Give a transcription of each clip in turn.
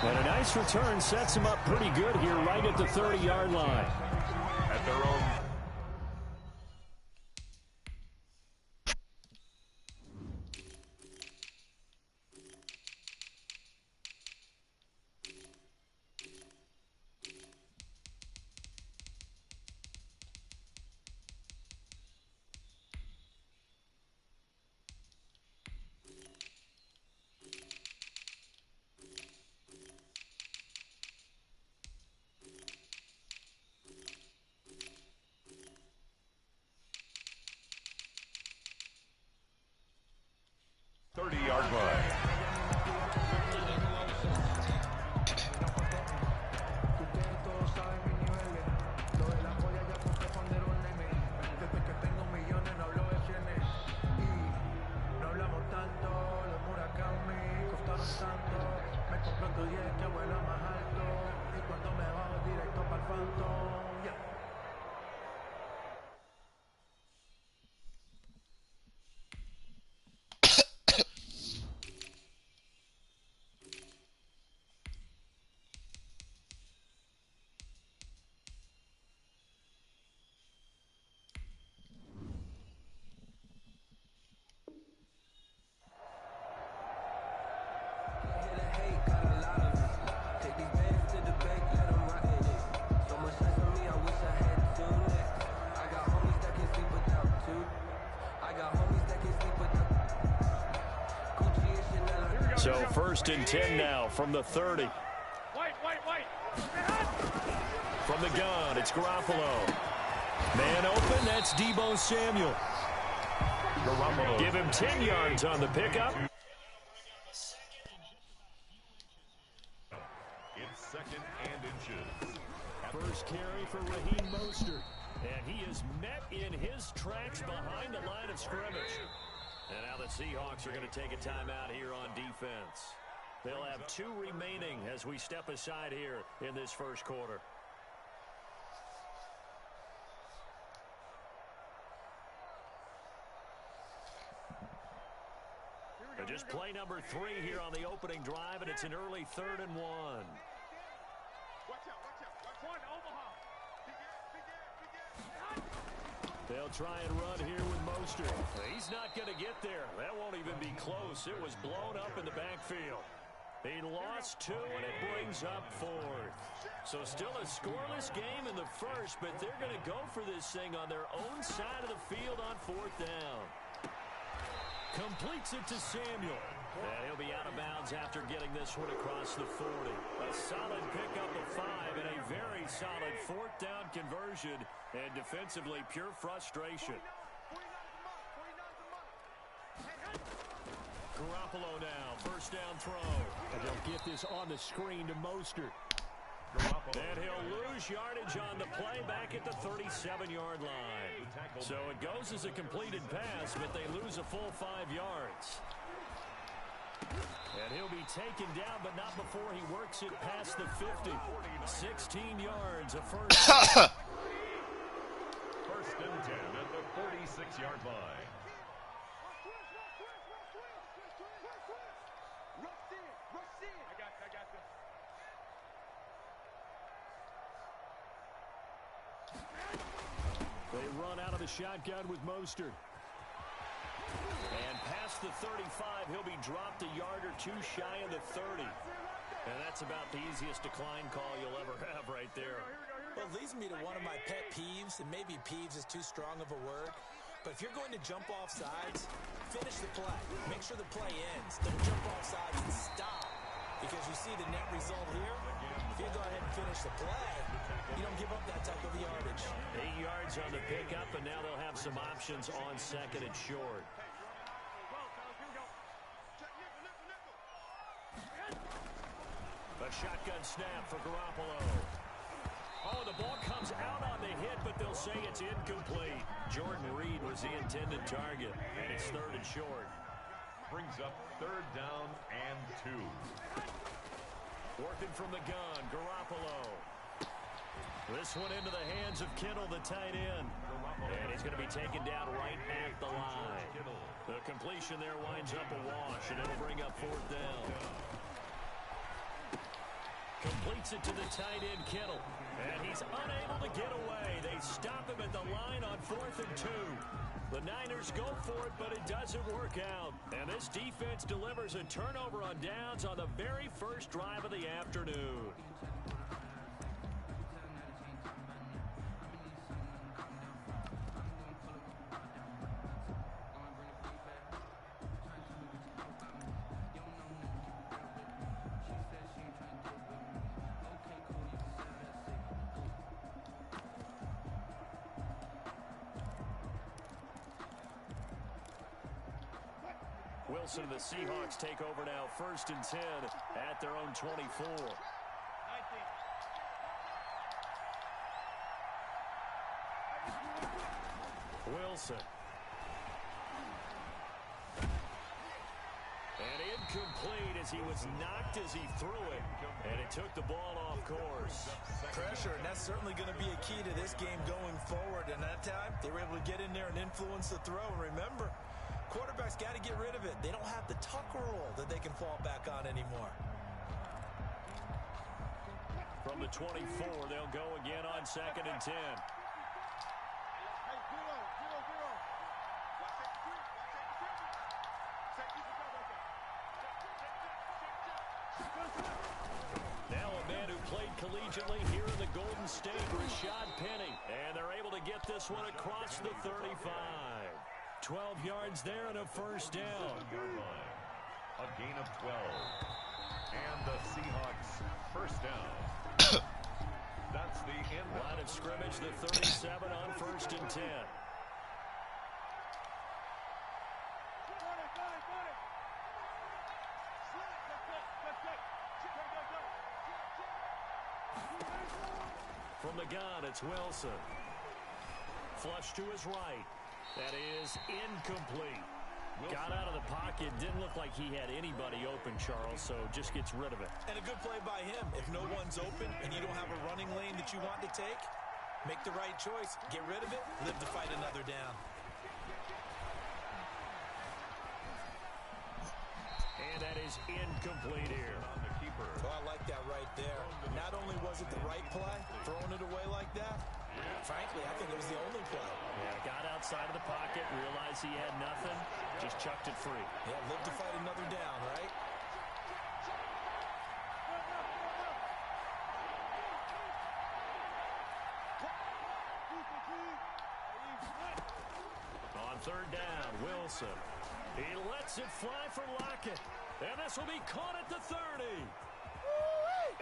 And a nice return sets him up pretty good here right at the 30-yard line. At their own. So 1st and 10 now from the 30. From the gun, it's Garoppolo. Man open, that's Deebo Samuel. Garoppolo. Give him 10 yards on the pickup. It's 2nd and inches. First carry for Raheem Mostert. And he is met in his tracks behind the line of scrimmage. And now the Seahawks are going to take a timeout here on defense. They'll have 2 remaining as we step aside here in this first quarter. Just play number 3 here on the opening drive, and it's an early 3rd and 1. They'll try and run here with Mostert. He's not going to get there. That won't even be close. It was blown up in the backfield. He lost 2, and it brings up 4th. So still a scoreless game in the first, but they're going to go for this thing on their own side of the field on 4th down. Completes it to Samuel. And he'll be out of bounds after getting this one across the 40. A solid pickup of 5 and a very solid 4th down conversion. And defensively, pure frustration. Garoppolo now, 1st down throw. And they'll get this on the screen to Mostert. And he'll lose yardage on the play back at the 37-yard line. So it goes as a completed pass, but they lose a full 5 yards. And he'll be taken down, but not before he works it past the 50. 16 yards, a first. 1st and 10 at the 46-yard line. They run out of the shotgun with Mostert. And past the 35, he'll be dropped a yard or 2 shy of the 30. And that's about the easiest decline call you'll ever have right there. Well, it leads me to one of my pet peeves, and maybe peeves is too strong of a word. But if you're going to jump off sides, finish the play. Make sure the play ends. Don't jump off sides and stop. Because you see the net result here. If you go ahead and finish the play, you don't give up that type of yardage. 8 yards on the pickup, and now they'll have some options on 2nd and short. A shotgun snap for Garoppolo. Oh, the ball comes out on the hit, but they'll say it's incomplete. Jordan Reed was the intended target, and it's 3rd and short. Brings up 3rd down and 2. Working from the gun, Garoppolo. This one into the hands of Kittle, the tight end. And he's going to be taken down right at the line. The completion there winds up a wash, and it'll bring up 4th down. Completes it to the tight end, Kittle. And he's unable to get away. They stop him at the line on 4th and 2. The Niners go for it, but it doesn't work out. And this defense delivers a turnover on downs on the very first drive of the afternoon. Wilson, the Seahawks take over now, 1st and 10 at their own 24. Wilson. And incomplete as he was knocked as he threw it. And it took the ball off course. Pressure, and that's certainly going to be a key to this game going forward. And that time, they were able to get in there and influence the throw. And remember, quarterback's got to get rid of it. They don't have the tuck roll that they can fall back on anymore. From the 24, they'll go again on 2nd and 10. Now a man who played collegiately here in the Golden State, Rashad Penny. And they're able to get this one across the 35. 12 yards there and a 1st down. A gain of 12. And the Seahawks 1st down. That's the end. Line of scrimmage, the 37 on 1st and 10. From the gun, it's Wilson. Flush to his right. That is incomplete. Got out of the pocket. Didn't look like he had anybody open, Charles, so just gets rid of it. And a good play by him. If no one's open and you don't have a running lane that you want to take, make the right choice. Get rid of it. Live to fight another down. And that is incomplete here. Oh, I like that right there. Not only was it the right play, throwing it away like that, frankly, I think it was the only play. Yeah, got outside of the pocket, realized he had nothing, just chucked it free. Yeah, live to fight another down, right? On 3rd down, Wilson. He lets it fly for Lockett. And this will be caught at the 30.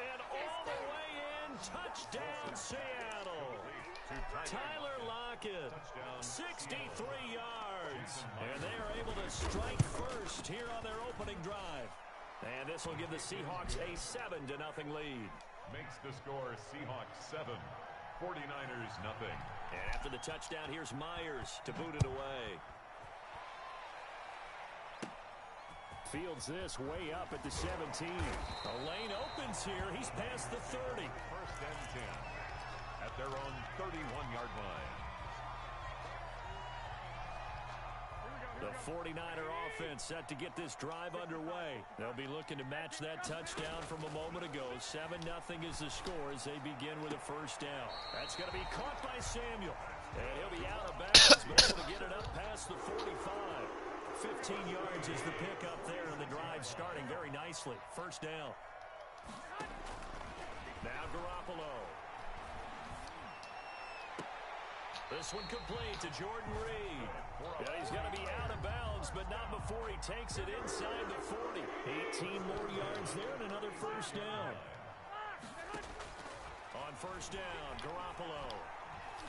And all the way in, touchdown Seattle. Tyler Lockett, 63 yards. And they are able to strike first here on their opening drive. And this will give the Seahawks a 7-0 lead. Makes the score Seahawks 7, 49ers nothing. And after the touchdown, here's Myers to boot it away. Fields this way up at the 17. A lane opens here. He's past the 30. 1st and 10 at their own 31-yard line. The 49er offense set to get this drive underway. They'll be looking to match that touchdown from a moment ago. 7-0 is the score as they begin with a 1st down. That's going to be caught by Samuel. And he'll be out of bounds, but able to get it up past the 45. 15 yards is the pickup there, and the drive starting very nicely. 1st down. Now Garoppolo. This one complete to Jordan Reed. Yeah, he's going to be out of bounds, but not before he takes it inside the 40. 18 more yards there and another 1st down. On 1st down, Garoppolo.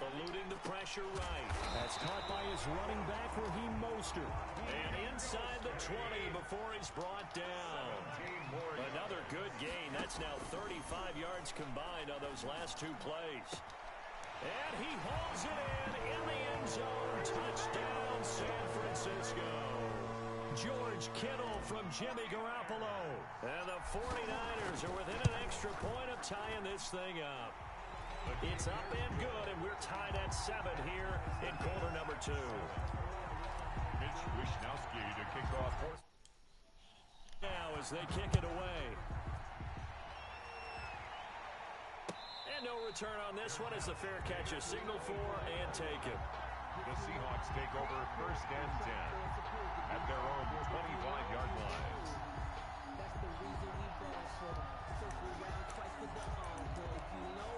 Eluding the pressure right. That's caught by his running back, Raheem Mostert. And inside the 20 before he's brought down. Another good gain. That's now 35 yards combined on those last 2 plays. And he hauls it in the end zone. Touchdown, San Francisco. George Kittle from Jimmy Garoppolo. And the 49ers are within an extra point of tying this thing up. It's up and good, and we're tied at 7 here in quarter number 2. Mitch Wishnowski to kick off. Now as they kick it away. And no return on this one as the fair catch is signaled for and taken. The Seahawks take over 1st and 10 at their own 25-yard line. That's the reason we ball for them. Circle round twice for the boys. You know.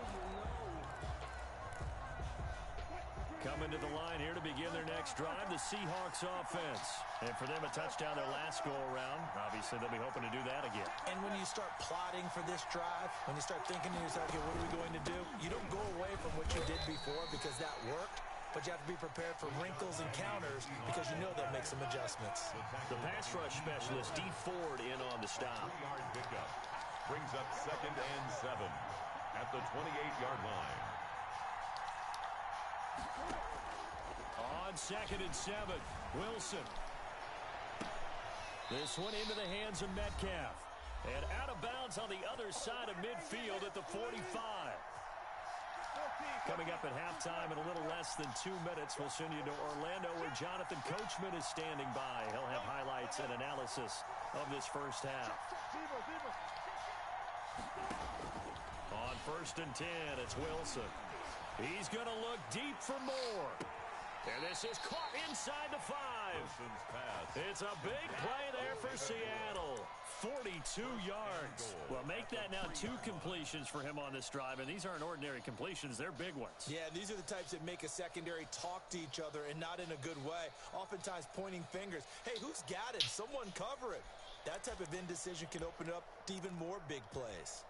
Coming to the line here to begin their next drive, the Seahawks offense. And for them, a touchdown their last go-around. Obviously, they'll be hoping to do that again. And when you start plotting for this drive, when you start thinking to yourself, okay, what are we going to do? You don't go away from what you did before because that worked. But you have to be prepared for wrinkles and counters because you know they'll make some adjustments. The pass rush specialist, D. Ford, in on the stop. 3-yard pickup brings up 2nd and 7 at the 28-yard line. On 2nd and 7, Wilson. This one into the hands of Metcalf. And out of bounds on the other side of midfield at the 45. Coming up at halftime in a little less than 2 minutes, we'll send you to Orlando where Jonathan Coachman is standing by. He'll have highlights and analysis of this first half. On 1st and 10, it's Wilson. He's going to look deep for more. And this is caught inside the 5. It's a big play there for Seattle. 42 yards. Well, make that now 2 completions for him on this drive, and these aren't ordinary completions. They're big ones. Yeah, these are the types that make a secondary talk to each other and not in a good way. Oftentimes pointing fingers. Hey, who's got it? Someone cover it. That type of indecision can open up to even more big plays.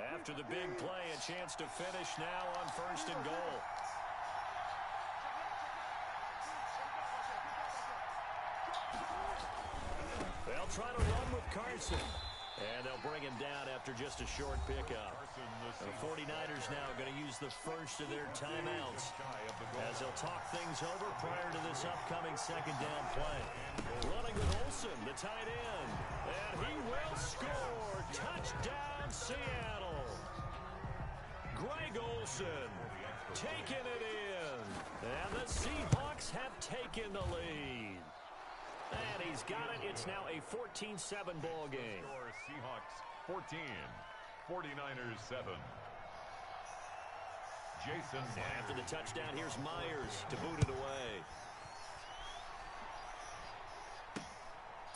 After the big play, a chance to finish now on 1st and goal. They'll try to run with Carson. And they'll bring him down after just a short pickup. The 49ers now going to use the first of their timeouts as they'll talk things over prior to this upcoming 2nd down play. Running with Olsen, the tight end. And he will score. Touchdown, Seattle. Greg Olsen taking it in. And the Seahawks have taken the lead. And he's got it. It's now a 14-7 ball game. Seahawks 14, 49ers 7. Jason Myers. After the touchdown, here's Myers to boot it away.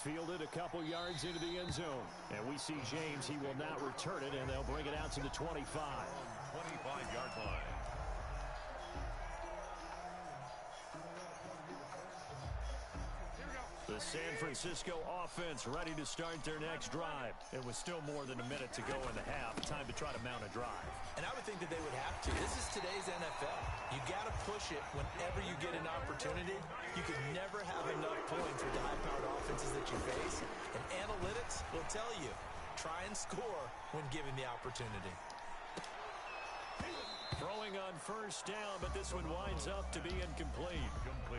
Fielded a couple yards into the end zone. And we see James. He will not return it, and they'll bring it out to the 25. 25-yard line. The San Francisco offense ready to start their next drive. It was still more than a minute to go in the half. Time to try to mount a drive. And I would think that they would have to. This is today's NFL. You got to push it whenever you get an opportunity. You can never have enough points with the high-powered offenses that you face. And analytics will tell you, try and score when given the opportunity. Throwing on 1st down, but this one winds up to be incomplete.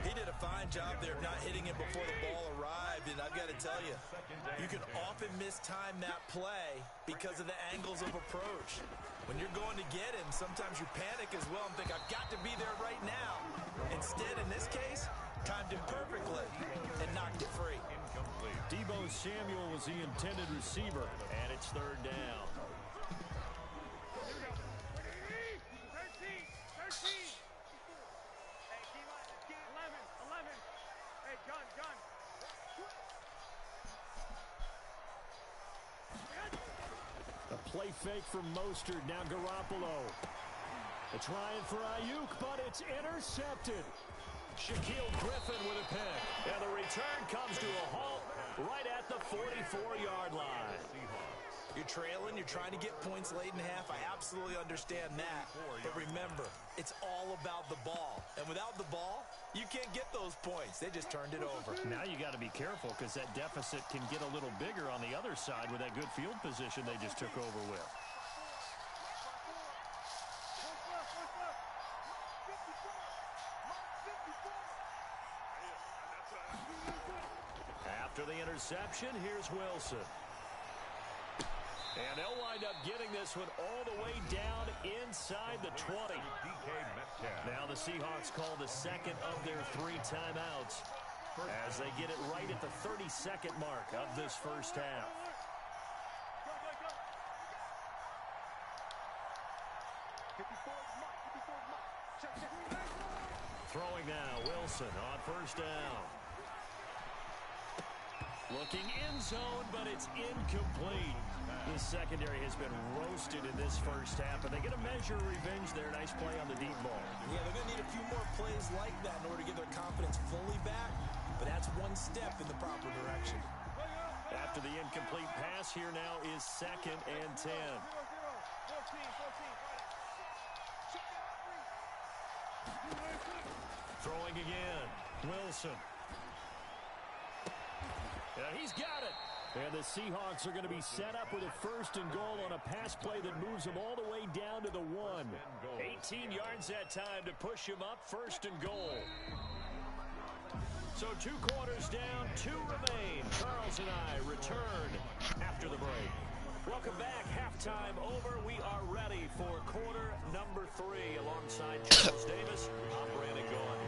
He did a fine job there of not hitting it before the ball arrived, and I've got to tell you, you can often mistime that play because of the angles of approach. When you're going to get him, sometimes you panic as well and think, I've got to be there right now. Instead, in this case, timed it perfectly and knocked it free. Deebo Samuel was the intended receiver, and it's 3rd down. Play fake from Mostert. Now Garoppolo. They're trying for Ayuk, but it's intercepted. Shaquille Griffin with a pick. And the return comes to a halt right at the 44-yard line. You're trailing. You're trying to get points late in half. I absolutely understand that. But remember, it's all about the ball. And without the ball, you can't get those points. They just turned it over. Now you got to be careful because that deficit can get a little bigger on the other side with that good field position they just took over with. After the interception, here's Wilson. And they'll wind up getting this one all the way down inside the 20. Now the Seahawks call the 2nd of their 3 timeouts as they get it right at the 32nd mark of this first half. Throwing now, Wilson on first down. Looking in zone, but it's incomplete. The secondary has been roasted in this first half, but they get a measure of revenge there. Nice play on the deep ball. Yeah, they're going to need a few more plays like that in order to get their confidence fully back, but that's one step in the proper direction. After the incomplete pass, here now is 2nd and 10. Throwing again, Wilson. Yeah, he's got it. And the Seahawks are going to be set up with a 1st and goal on a pass play that moves them all the way down to the 1. 18 yards that time to push him up, 1st and goal. So 2 quarters down, 2 remain. Charles and I return after the break. Welcome back. Halftime over. We are ready for quarter number 3 alongside Charles Davis. I'm Brandon Gaughan.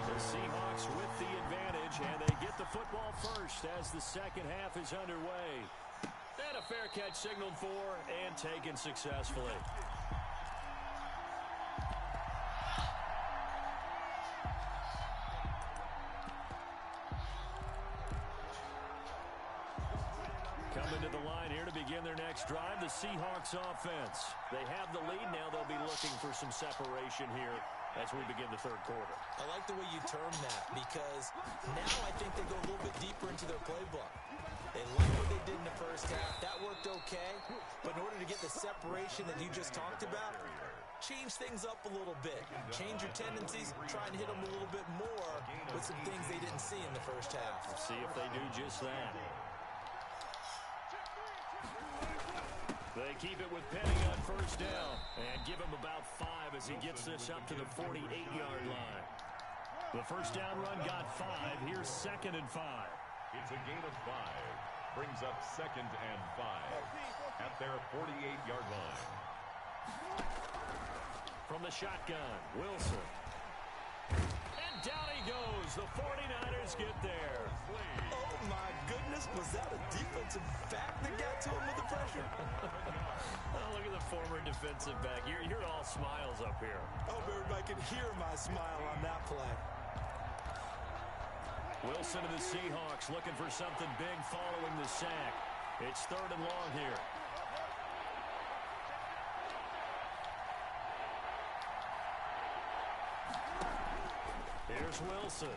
The Seahawks with the advantage, and they get the football first as the second half is underway. And a fair catch signaled for and taken successfully. Coming to the line here to begin their next drive, the Seahawks offense. They have the lead now. They'll be looking for some separation here as we begin the 3rd quarter. I like the way you term that, because now I think they go a little bit deeper into their playbook. They like what they did in the first half. That worked okay. But in order to get the separation that you just talked about, change things up a little bit. Change your tendencies. Try and hit them a little bit more with some things they didn't see in the first half. Let's see if they do just that. They keep it with Penny on first down and give him about 5 as he gets this up to the 48-yard line. The first down run got 5. Here's 2nd and 5. It's a gain of 5. Brings up 2nd and 5 at their 48-yard line. From the shotgun, Wilson. And down he goes. The 49ers get there. Oh, my goodness. Was that a defensive back that got to him with the pressure? Oh, look at the former defensive back. You're all smiles up here. I hope everybody can hear my smile on that play. Wilson to the Seahawks looking for something big following the sack. It's 3rd and long here. Here's Wilson.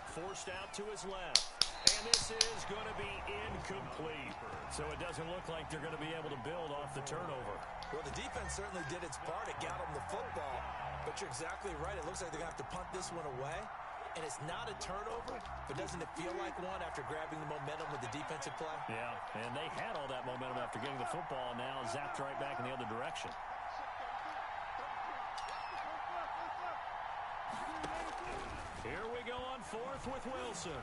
Forced out to his left. And this is going to be incomplete. So it doesn't look like they're going to be able to build off the turnover. Well, the defense certainly did its part. It got them the football. But you're exactly right. It looks like they're going to have to punt this one away. And it's not a turnover, but doesn't it feel like one after grabbing the momentum with the defensive play? Yeah, and they had all that momentum after getting the football, and now zapped right back in the other direction. Here we go on 4th with Wilson.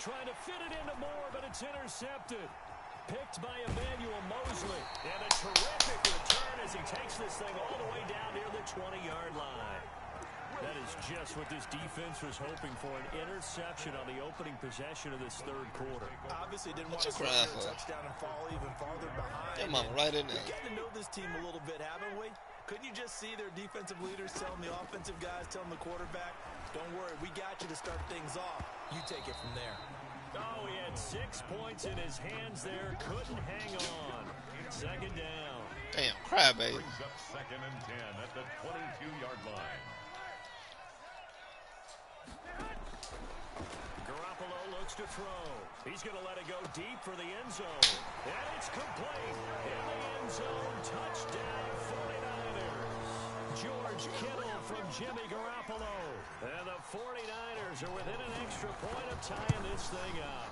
Trying to fit it into Moore, but it's intercepted. Picked by Emmanuel Mosley. And a terrific return as he takes this thing all the way down near the 20-yard line. That is just what this defense was hoping for, an interception on the opening possession of this 3rd quarter. Obviously didn't want to score a touchdown and fall even farther behind. Come on, right in there. We've gotten to know this team a little bit, haven't we? Couldn't you just see their defensive leaders telling the offensive guys, telling the quarterback, don't worry, we got you to start things off. You take it from there. Oh, he had 6 points in his hands there. Couldn't hang on. 2nd down. Damn, crybaby. Brings up 2nd and 10 at the 22-yard line. Garoppolo looks to throw. He's going to let it go deep for the end zone. And it's complete. In the end zone, touchdown 49ers. George Kittle from Jimmy Garoppolo. And the 49ers are within an extra point of tying this thing up.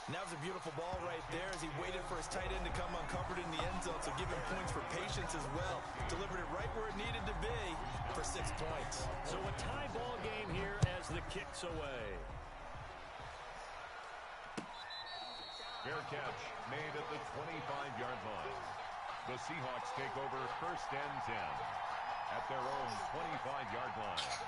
And that was a beautiful ball right there as he waited for his tight end to come uncovered in the end zone, so give him points for patience as well. Delivered it right where it needed to be for 6 points. So a tie ball game here as the kick's away. Fair catch made at the 25-yard line. The Seahawks take over 1st and 10 at their own 25-yard line.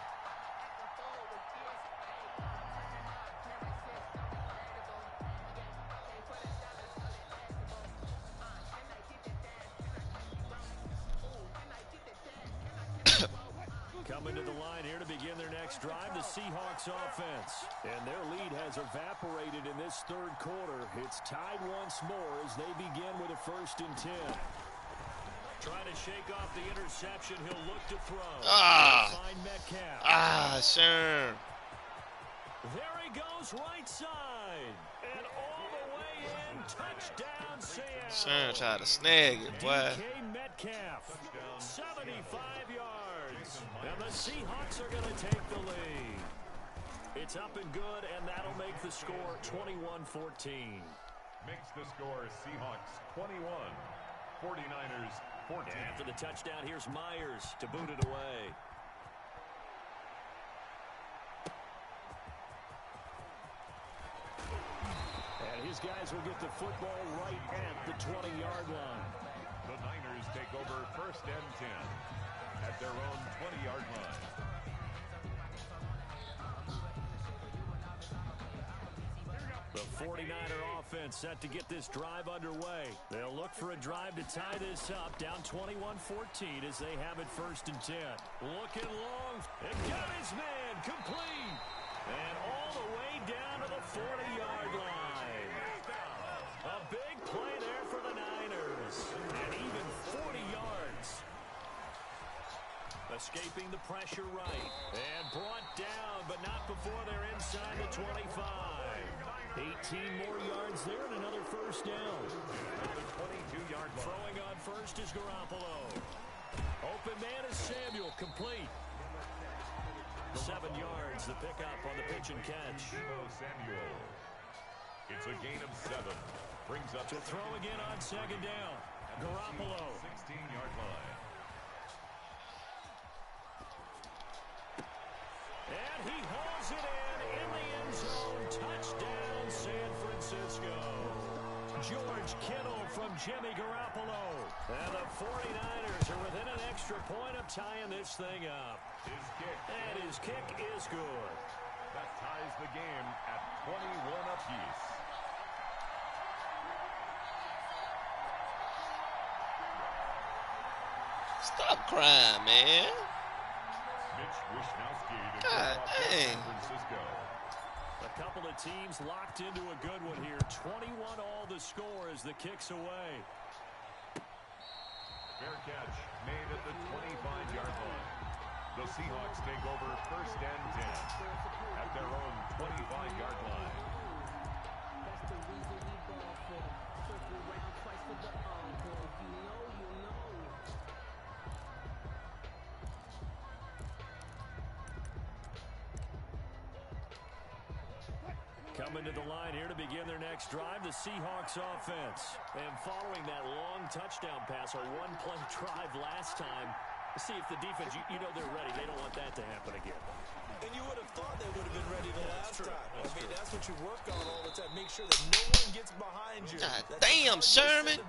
Coming to the line here to begin their next drive, the Seahawks offense. And their lead has evaporated in this third quarter. It's tied once more as they begin with a 1st and 10. Trying to shake off the interception. He'll look to throw. Find Metcalf. Sure. There he goes, right side. And all the way in, touchdown, Seattle. Sure, try to snag it, boy. DK Metcalf, 75 yards. And the Seahawks are going to take the lead. It's up and good, and that'll make the score 21-14. Makes the score Seahawks 21, 49ers 14. After the touchdown, here's Myers to boot it away. And his guys will get the football right at the 20-yard line. The Niners take over 1st and 10 at their own 20-yard line. The 49er offense set to get this drive underway. They'll look for a drive to tie this up, down 21-14 as they have it 1st and 10. Looking long, and got his man, complete. And all the way down to the 40-yard line. A big play there for the Niners. And even 40 yards. Escaping the pressure right. And brought down, but not before they're inside the 25. 18 more yards there and another 1st down. The 22-yard line. Throwing on first is Garoppolo. Open man is Samuel, complete. 7 yards, the pickup on the pitch and catch. Samuel. It's a gain of 7. Brings up to throw again on 2nd down. Garoppolo. 16-yard line. And he hauls it in the end zone. Touchdown, San Francisco. George Kittle from Jimmy Garoppolo. And the 49ers are within an extra point of tying this thing up. And his kick is good. That ties the game at 21 apiece. Stop crying, man. God dang. A couple of teams locked into a good one here. 21 all the score as the kick's away. Fair catch made at the 25-yard line. The Seahawks take over 1st and 10 at their own 25-yard line. That's the reason we ball for them. Circle around twice for the all-boy. You know. Coming to the line here to begin their next drive, the Seahawks offense. And following that long touchdown pass, a one-play drive last time, see if the defense, you know they're ready. They don't want that to happen again. And you would have thought they would have been ready the last time. That's what you work on all the time. Make sure that no one gets behind you. God damn, Sherman.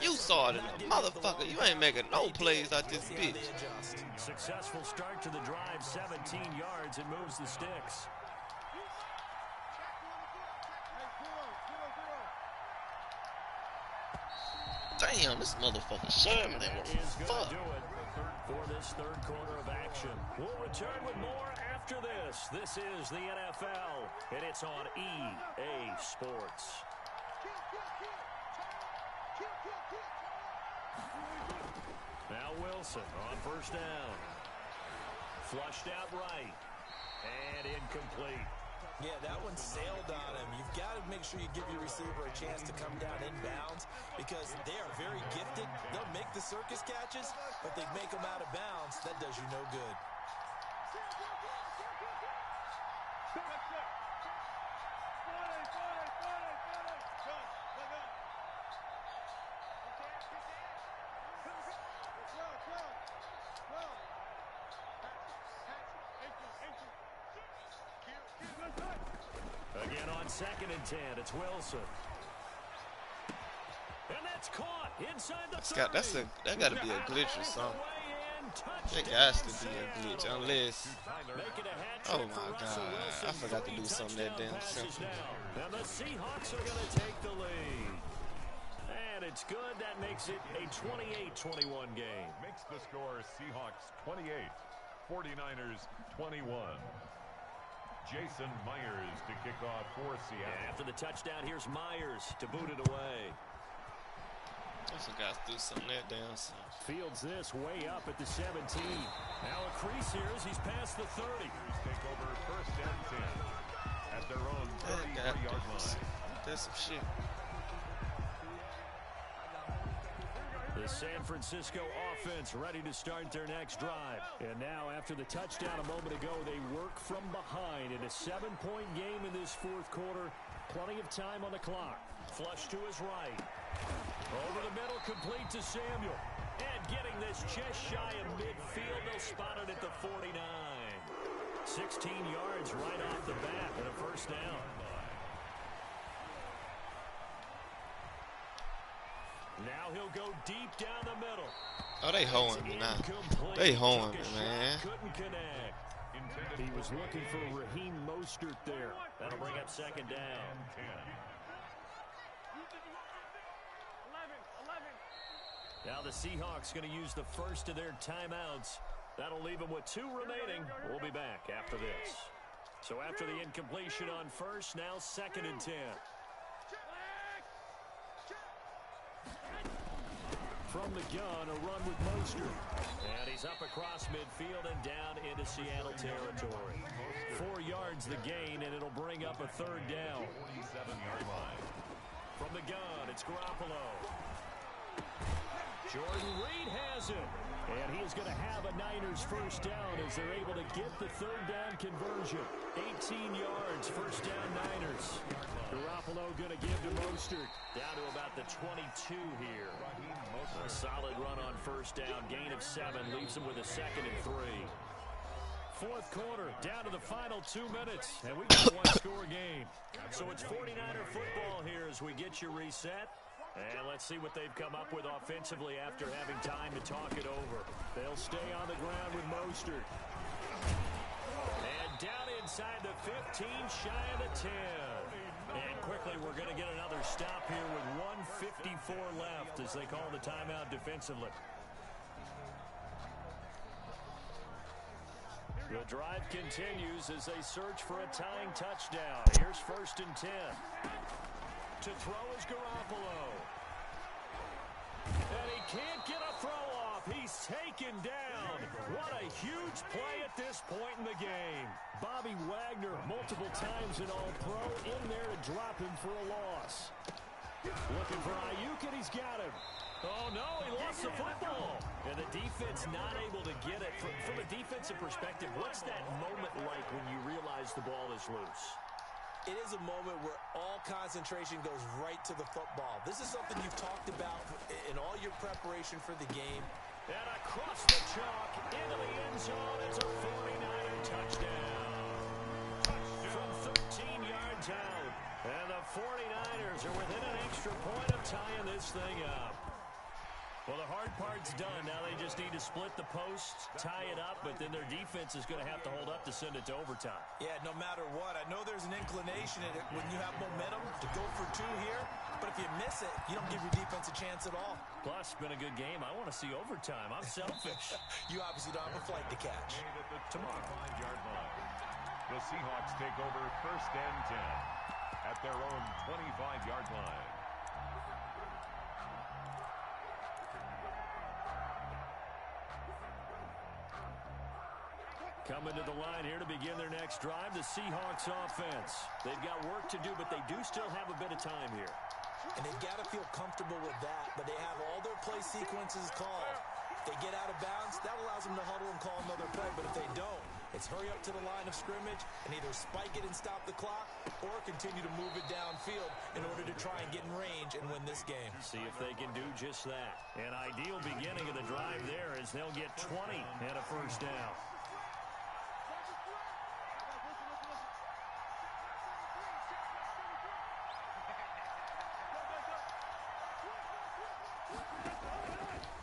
You saw it in the motherfucker. You ain't making no plays out this bitch. Successful start to the drive, 17 yards. It moves the sticks. Damn, this motherfucker Sherman ain't what the fuck. Do it for this third quarter of action. We'll return with more after this. This is the NFL, and it's on EA Sports. Now Wilson on 1st down. Flushed out right. And incomplete. Yeah, that one sailed on him. You've got to make sure you give your receiver a chance to come down inbounds because they are very gifted. They'll make the circus catches, but they make them out of bounds. That does you no good. Again on 2nd and 10, it's Wilson. And that's caught inside the 30. That got to be a glitch or something. That got to be a glitch unless. Oh my God! I forgot to do something that damn simple. And the Seahawks are going to take the lead. And it's good. That makes it a 28-21 game. Makes the score Seahawks 28, 49ers 21. Jason Myers to kick off for Seattle. After the touchdown, here's Myers to boot it away. Those guys threw something that down. So. Fields this way up at the 17. Now a crease here as he's past the 30. Take over first and 10 at their own 33-yard line. That's some shit. The San Francisco offense ready to start their next drive. And now, after the touchdown a moment ago, they work from behind in a 7-point game in this fourth quarter. Plenty of time on the clock. Flush to his right. Over the middle, complete to Samuel. And getting this just shy of midfield, they'll spot it at the 49. 16 yards right off the bat and a first down. Now he'll go deep down the middle. Oh, they hoeing me now. They hoeing me, man. Couldn't connect. He was looking for Raheem Mostert there. That'll bring up second down. Now the Seahawks going to use the first of their timeouts. That'll leave them with 2 remaining. We'll be back after this. So after the incompletion on first, now second and 10. From the gun, a run with Mostert. And he's up across midfield and down into Seattle territory. 4 yards the gain, and it'll bring up a third down. 47-yard line. From the gun, it's Garoppolo. Jordan Reed has it. And he is going to have a Niners first down as they're able to get the third down conversion. 18 yards, first down Niners. Garoppolo going to give to Mostert. Down to about the 22 here. A solid run on first down. Gain of 7. Leaves him with a second and 3. Fourth quarter, down to the final 2 minutes. And we got a one-score game. So it's 49er football here as we get you reset. And let's see what they've come up with offensively after having time to talk it over. They'll stay on the ground with Mostert. And down inside the 15, shy of the 10. And quickly, we're going to get another stop here with 1:54 left as they call the timeout defensively. The drive continues as they search for a tying touchdown. Here's first and 10. To throw is Garoppolo. And he can't get a throw off. He's taken down. What a huge play at this point in the game. Bobby Wagner, multiple times an All-Pro, in there to drop him for a loss. Looking for Ayuk, and he's got him. Oh, no, he lost the football. And the defense not able to get it. From a defensive perspective, what's that moment like when you realize the ball is loose? It is a moment where all concentration goes right to the football. This is something you've talked about in all your preparation for the game. And across the chalk, into the end zone, it's a 49er touchdown. From 13 yards out. And the 49ers are within an extra point of tying this thing up. Well, the hard part's done. Now they just need to split the posts, tie it up, but then their defense is going to have to hold up to send it to overtime. Yeah, no matter what. I know there's an inclination in it when you have momentum to go for 2 here, but if you miss it, you don't give your defense a chance at all. Plus, it's been a good game. I want to see overtime. I'm selfish. You obviously don't have a flight to catch. Tomorrow, 5-yard line. The Seahawks take over first and 10 at their own 25-yard line. Coming to the line here to begin their next drive, the Seahawks offense. They've got work to do, but they do still have a bit of time here. And they've got to feel comfortable with that, but they have all their play sequences called. If they get out of bounds, that allows them to huddle and call another play, but if they don't, it's hurry up to the line of scrimmage and either spike it and stop the clock or continue to move it downfield in order to try and get in range and win this game. See if they can do just that. An ideal beginning of the drive there is they'll get 20 and a first down.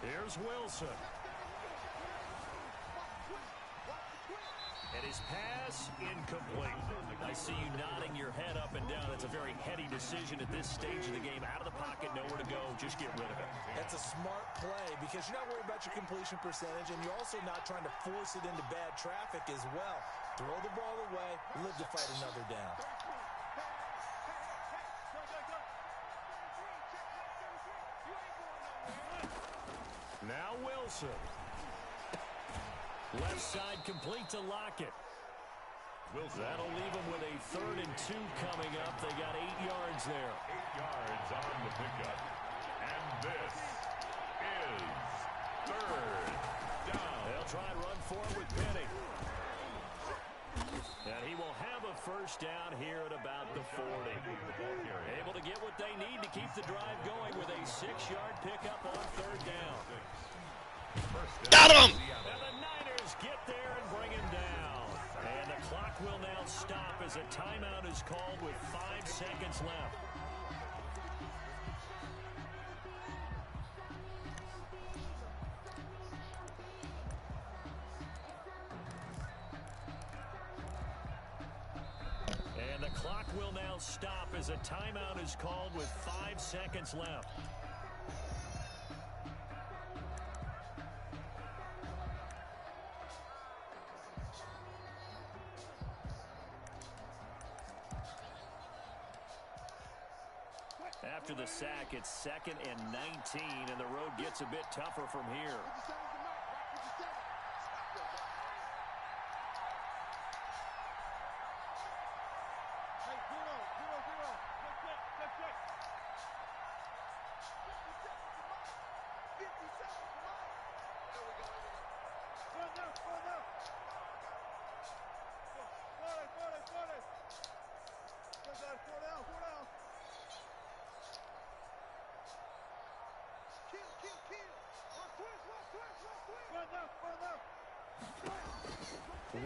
Here's Wilson. And His pass incomplete. I see you nodding your head up and down. That's a very heady decision at this stage of the game. Out of the pocket, nowhere to go. Just get rid of it. That's a smart play because you're not worried about your completion percentage, and you're also not trying to force it into bad traffic as well. Throw the ball away, live to fight another down. Now Wilson. Left side complete to Lockett. That'll leave them with a 3rd and 2 coming up. They got 8 yards there. 8 yards on the pickup. And this is 3rd down. They'll try and run for it with Penny. And he will have a 1st down here at about the 40. Able to get what they need to keep the drive going with a 6-yard pickup on 3rd down. Got him! And the Niners get there and bring him down. And the clock will now stop as a timeout is called with 5 seconds left. And the clock will now stop as a timeout is called with 5 seconds left. After the sack, it's 2nd and 19, and the road gets a bit tougher from here.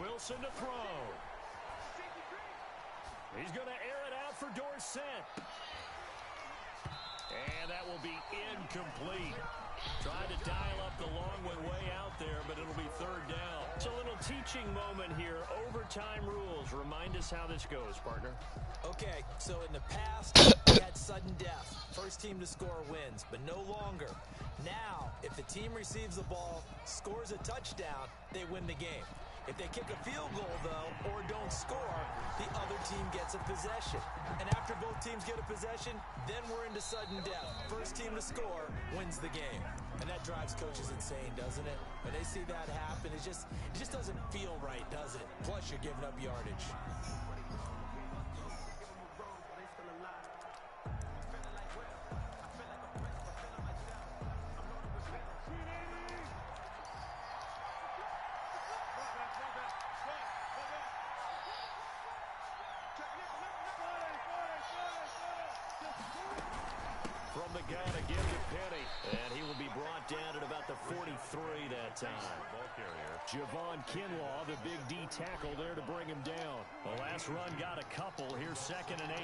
Wilson to throw. He's going to air it out for Dorsett. And that will be incomplete. Tried to dial up the long one way out there, but it'll be 3rd down. It's a little teaching moment here. Overtime rules. Remind us how this goes, partner. Okay, so in the past, we had sudden death. 1st team to score wins, but no longer. Now, if the team receives the ball, scores a touchdown, they win the game. If they kick a field goal, though, or don't score, the other team gets a possession. And after both teams get a possession, then we're into sudden death. 1st team to score wins the game. And that drives coaches insane, doesn't it? When they see that happen, it just doesn't feel right, does it? Plus, you're giving up yardage. From the gun again to Penny. And he will be brought down at about the 43 that time. Javon Kinlaw, the big D tackle there to bring him down. The last run got a couple. Here's 2nd and 8.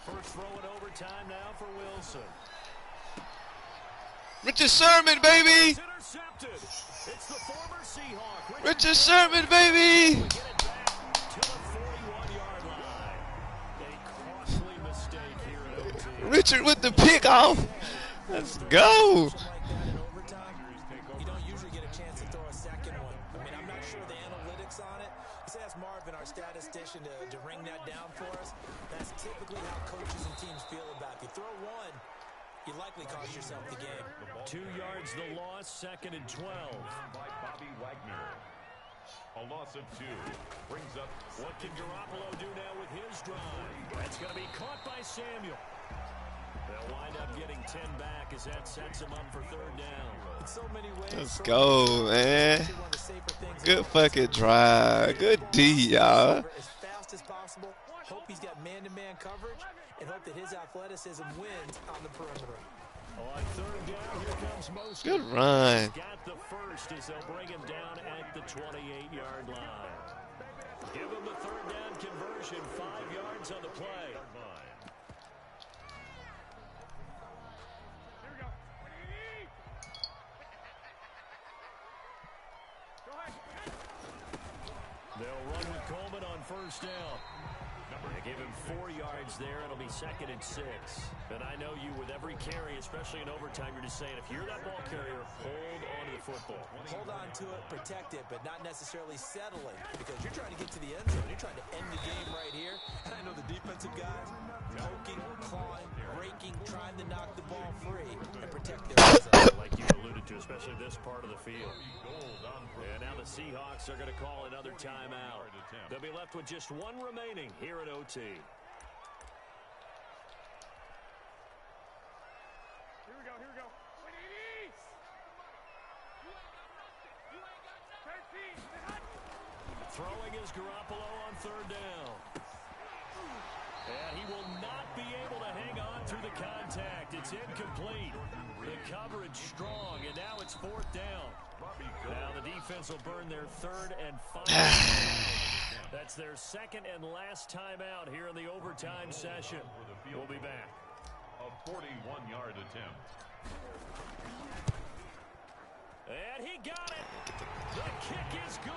First throw in overtime now for Wilson. Richard Sherman, baby! Intercepted. It's the former Seahawk. Richard Sherman, baby! Get it back to the 41-yard line. A costly mistake here at OT. Richard with the pick off. Let's go. You don't usually get a chance to throw a second one. I mean, I'm not sure the analytics on it. Let's ask Marvin, our statistician, to ring that down for us. That's typically how coaches and teams feel about it. If you throw one, you likely cost yourself the game. 2 yards the loss, 2nd and 12. By Bobby Wagner. A loss of 2 brings up. What can Garoppolo do now with his drive? That's going to be caught by Samuel. They'll wind up getting 10 back as that sets them up for 3rd down. In so many ways, Let's go, man. Good fucking drive. Good D, y'all. As fast as possible. Hope he's got man-to-man coverage and hope that his athleticism wins on the perimeter. On third down, here comes Mostert. Good run. Got the first as they'll bring him down at the 28-yard line. Give him the third down conversion, 5 yards on the play. They'll run with Coleman on first down. They give him 4 yards there. It'll be 2nd and 6. And I know you, with every carry, especially in overtime, you're just saying, if you're that ball carrier, hold on to the football. Hold on to it, protect it, but not necessarily settling, because you're trying to get to the end zone. You're trying to end the game right here. And I know the defensive guys poking, clawing, breaking, trying to knock the ball free and protect their result. Like you alluded to, especially this part of the field. And now the Seahawks are going to call another timeout. They'll be left with just 1 remaining here at OT. Here we go. Throwing is Garoppolo on third down. And he will not be able to hang on through the contact. It's incomplete. The coverage strong, and now it's 4th down. Now the defense will burn their 3rd and final. That's their 2nd and last timeout here in the overtime session. We'll be back. A 41-yard attempt. And he got it. The kick is good.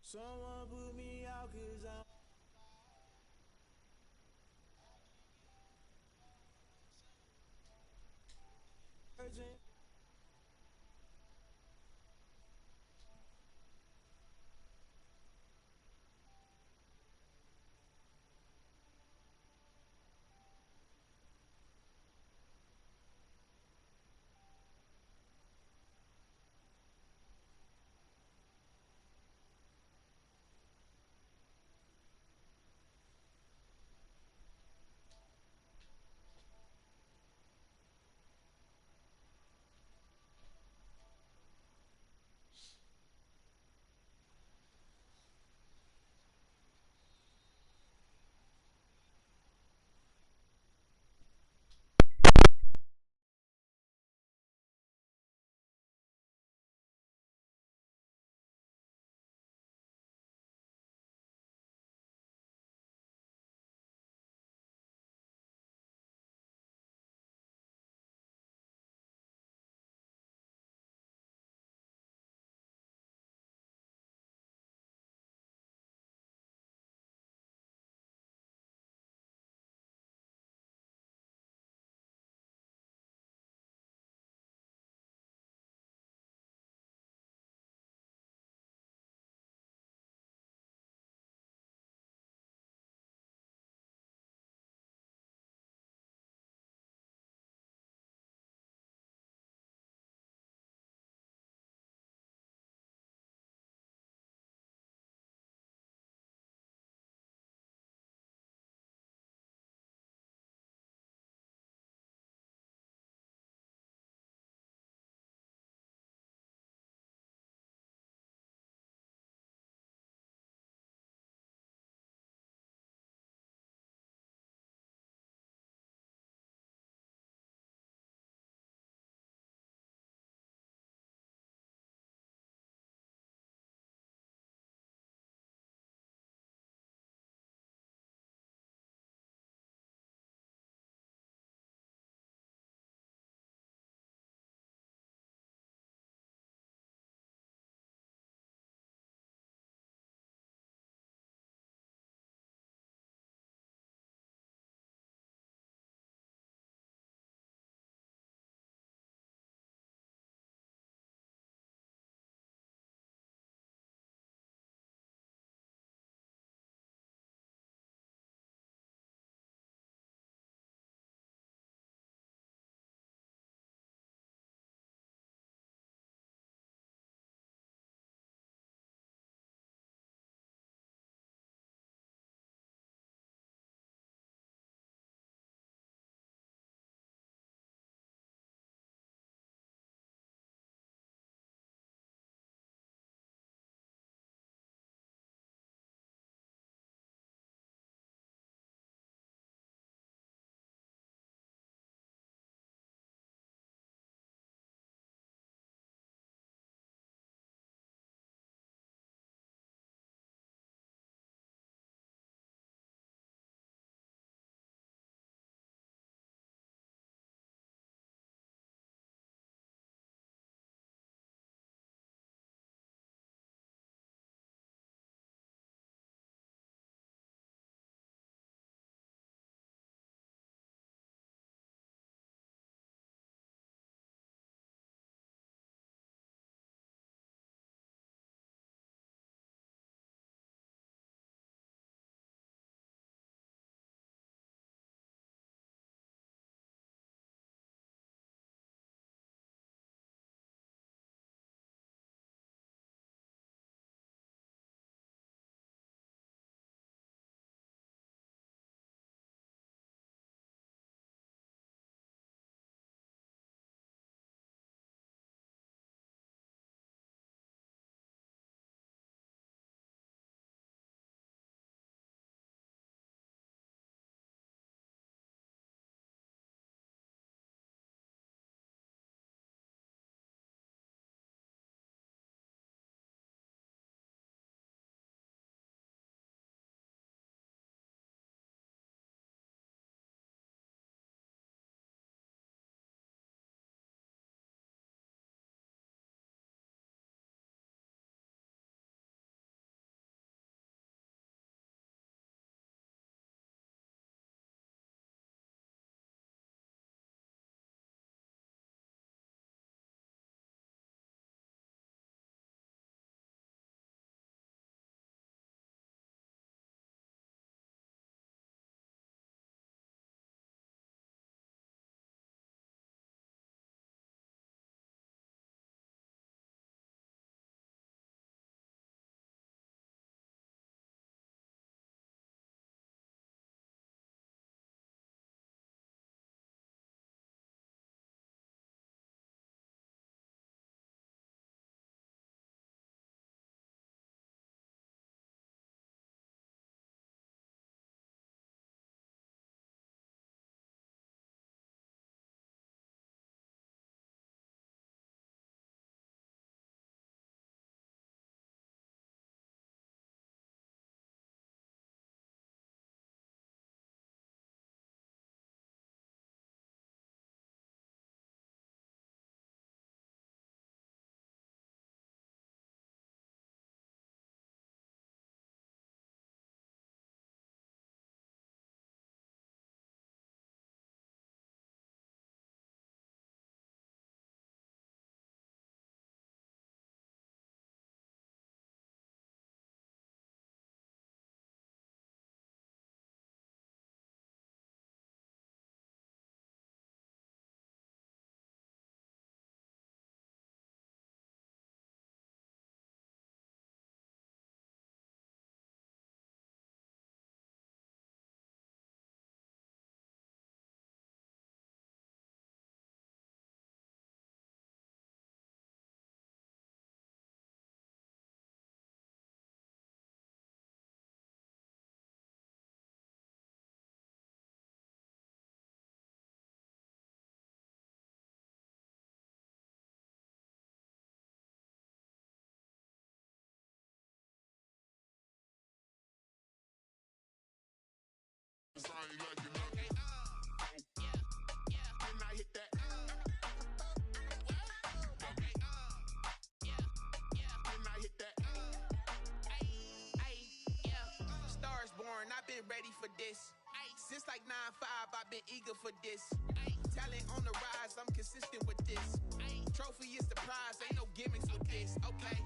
Someone put me out 'cause I'm urgent. this. Since like 9-5, I've been eager for this. Talent on the rise, I'm consistent with this. Trophy is the prize, ain't no gimmicks with this. Okay,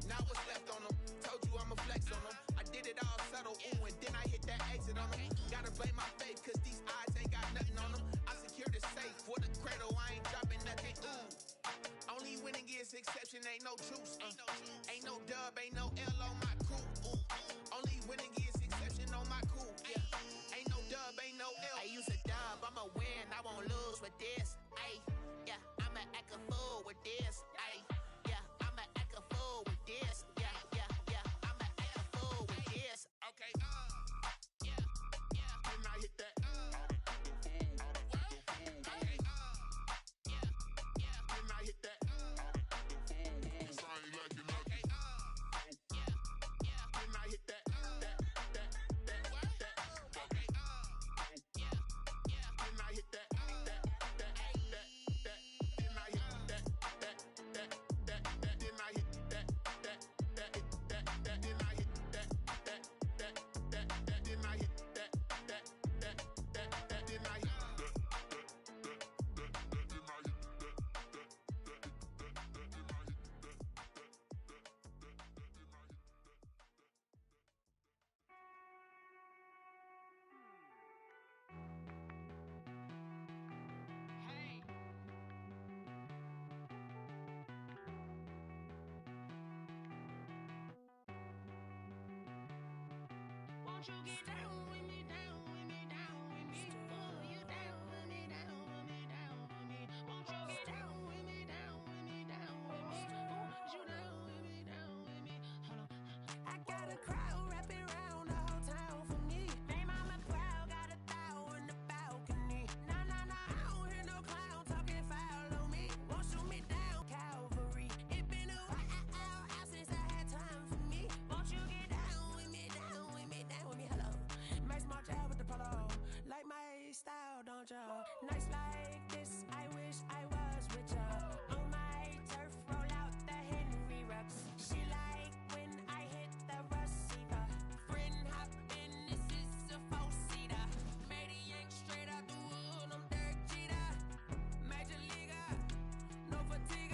now what's left on them? Told you I'ma flex on them. I did it all subtle, ooh, and then I hit that exit on them. Gotta blame my faith, cause these eyes ain't got nothing on them. I secured the safe for the cradle, I ain't dropping nothing, ooh. Only winning is exception, ain't no truce. Ain't no dub, ain't no L on my crew. Only winning is exception on my crew. Yeah. Ain't no dub, ain't no L. I use a dub, I'ma win, I won't lose with this. Ay, yeah, I'ma act a fool with this. Ay, yeah, I'ma act a fool with this. Yeah, yeah, yeah, I'ma act a fool with this. Okay, yeah, yeah, and I hit that. Okay, yeah, yeah, and I hit that. Won't you get down with me, down with me, down with me? Oh, you down with me, down with me, down with me. Won't you get down with me, down with me, down with me? Oh, you down with me, down with me? Hold on. I got a crowd wrapping around the whole town for me. They mama proud, got 1,000 in the balcony. Nah, nah, nah, I don't hear no clown talking foul on me. Won't shoot me down, Calvary. It been a while since I had time for me. Won't you get down with me, down with me, down with me? Hello. Max March out with the polo. Like my style, don't ya? Nights like this, I wish I was with ya. On my turf, roll out the Henry Rux. She like when I hit the receiver. Friend hop in, this is a 4-seater. Made a yank straight out the wood, I'm Derek Jeter. Major leaguer, no fatigue.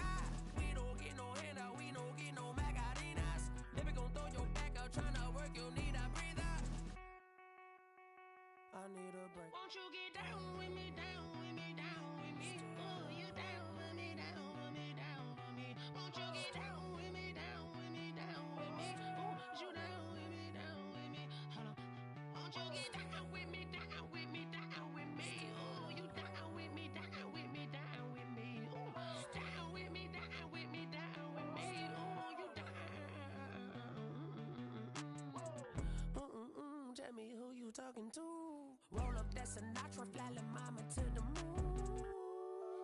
We don't get no handout, we don't get no Magarinas. Never gon' throw your back out, tryna work, you need a breather. I need a break. Won't you get down with me, down with me, down with me? Oh, you down with me, down with me, down with me? Won't you get down with me, down with me, down with me? Oh, you down with me, down with me? Hold on. Won't you get down with me, down with me, down with me? Oh, you down with me, down with me, down with me? Oh, down with me, down with me, down with me? Oh, you down. Tell me who you talking to. Roll up that Sinatra, fly la mama to the moon.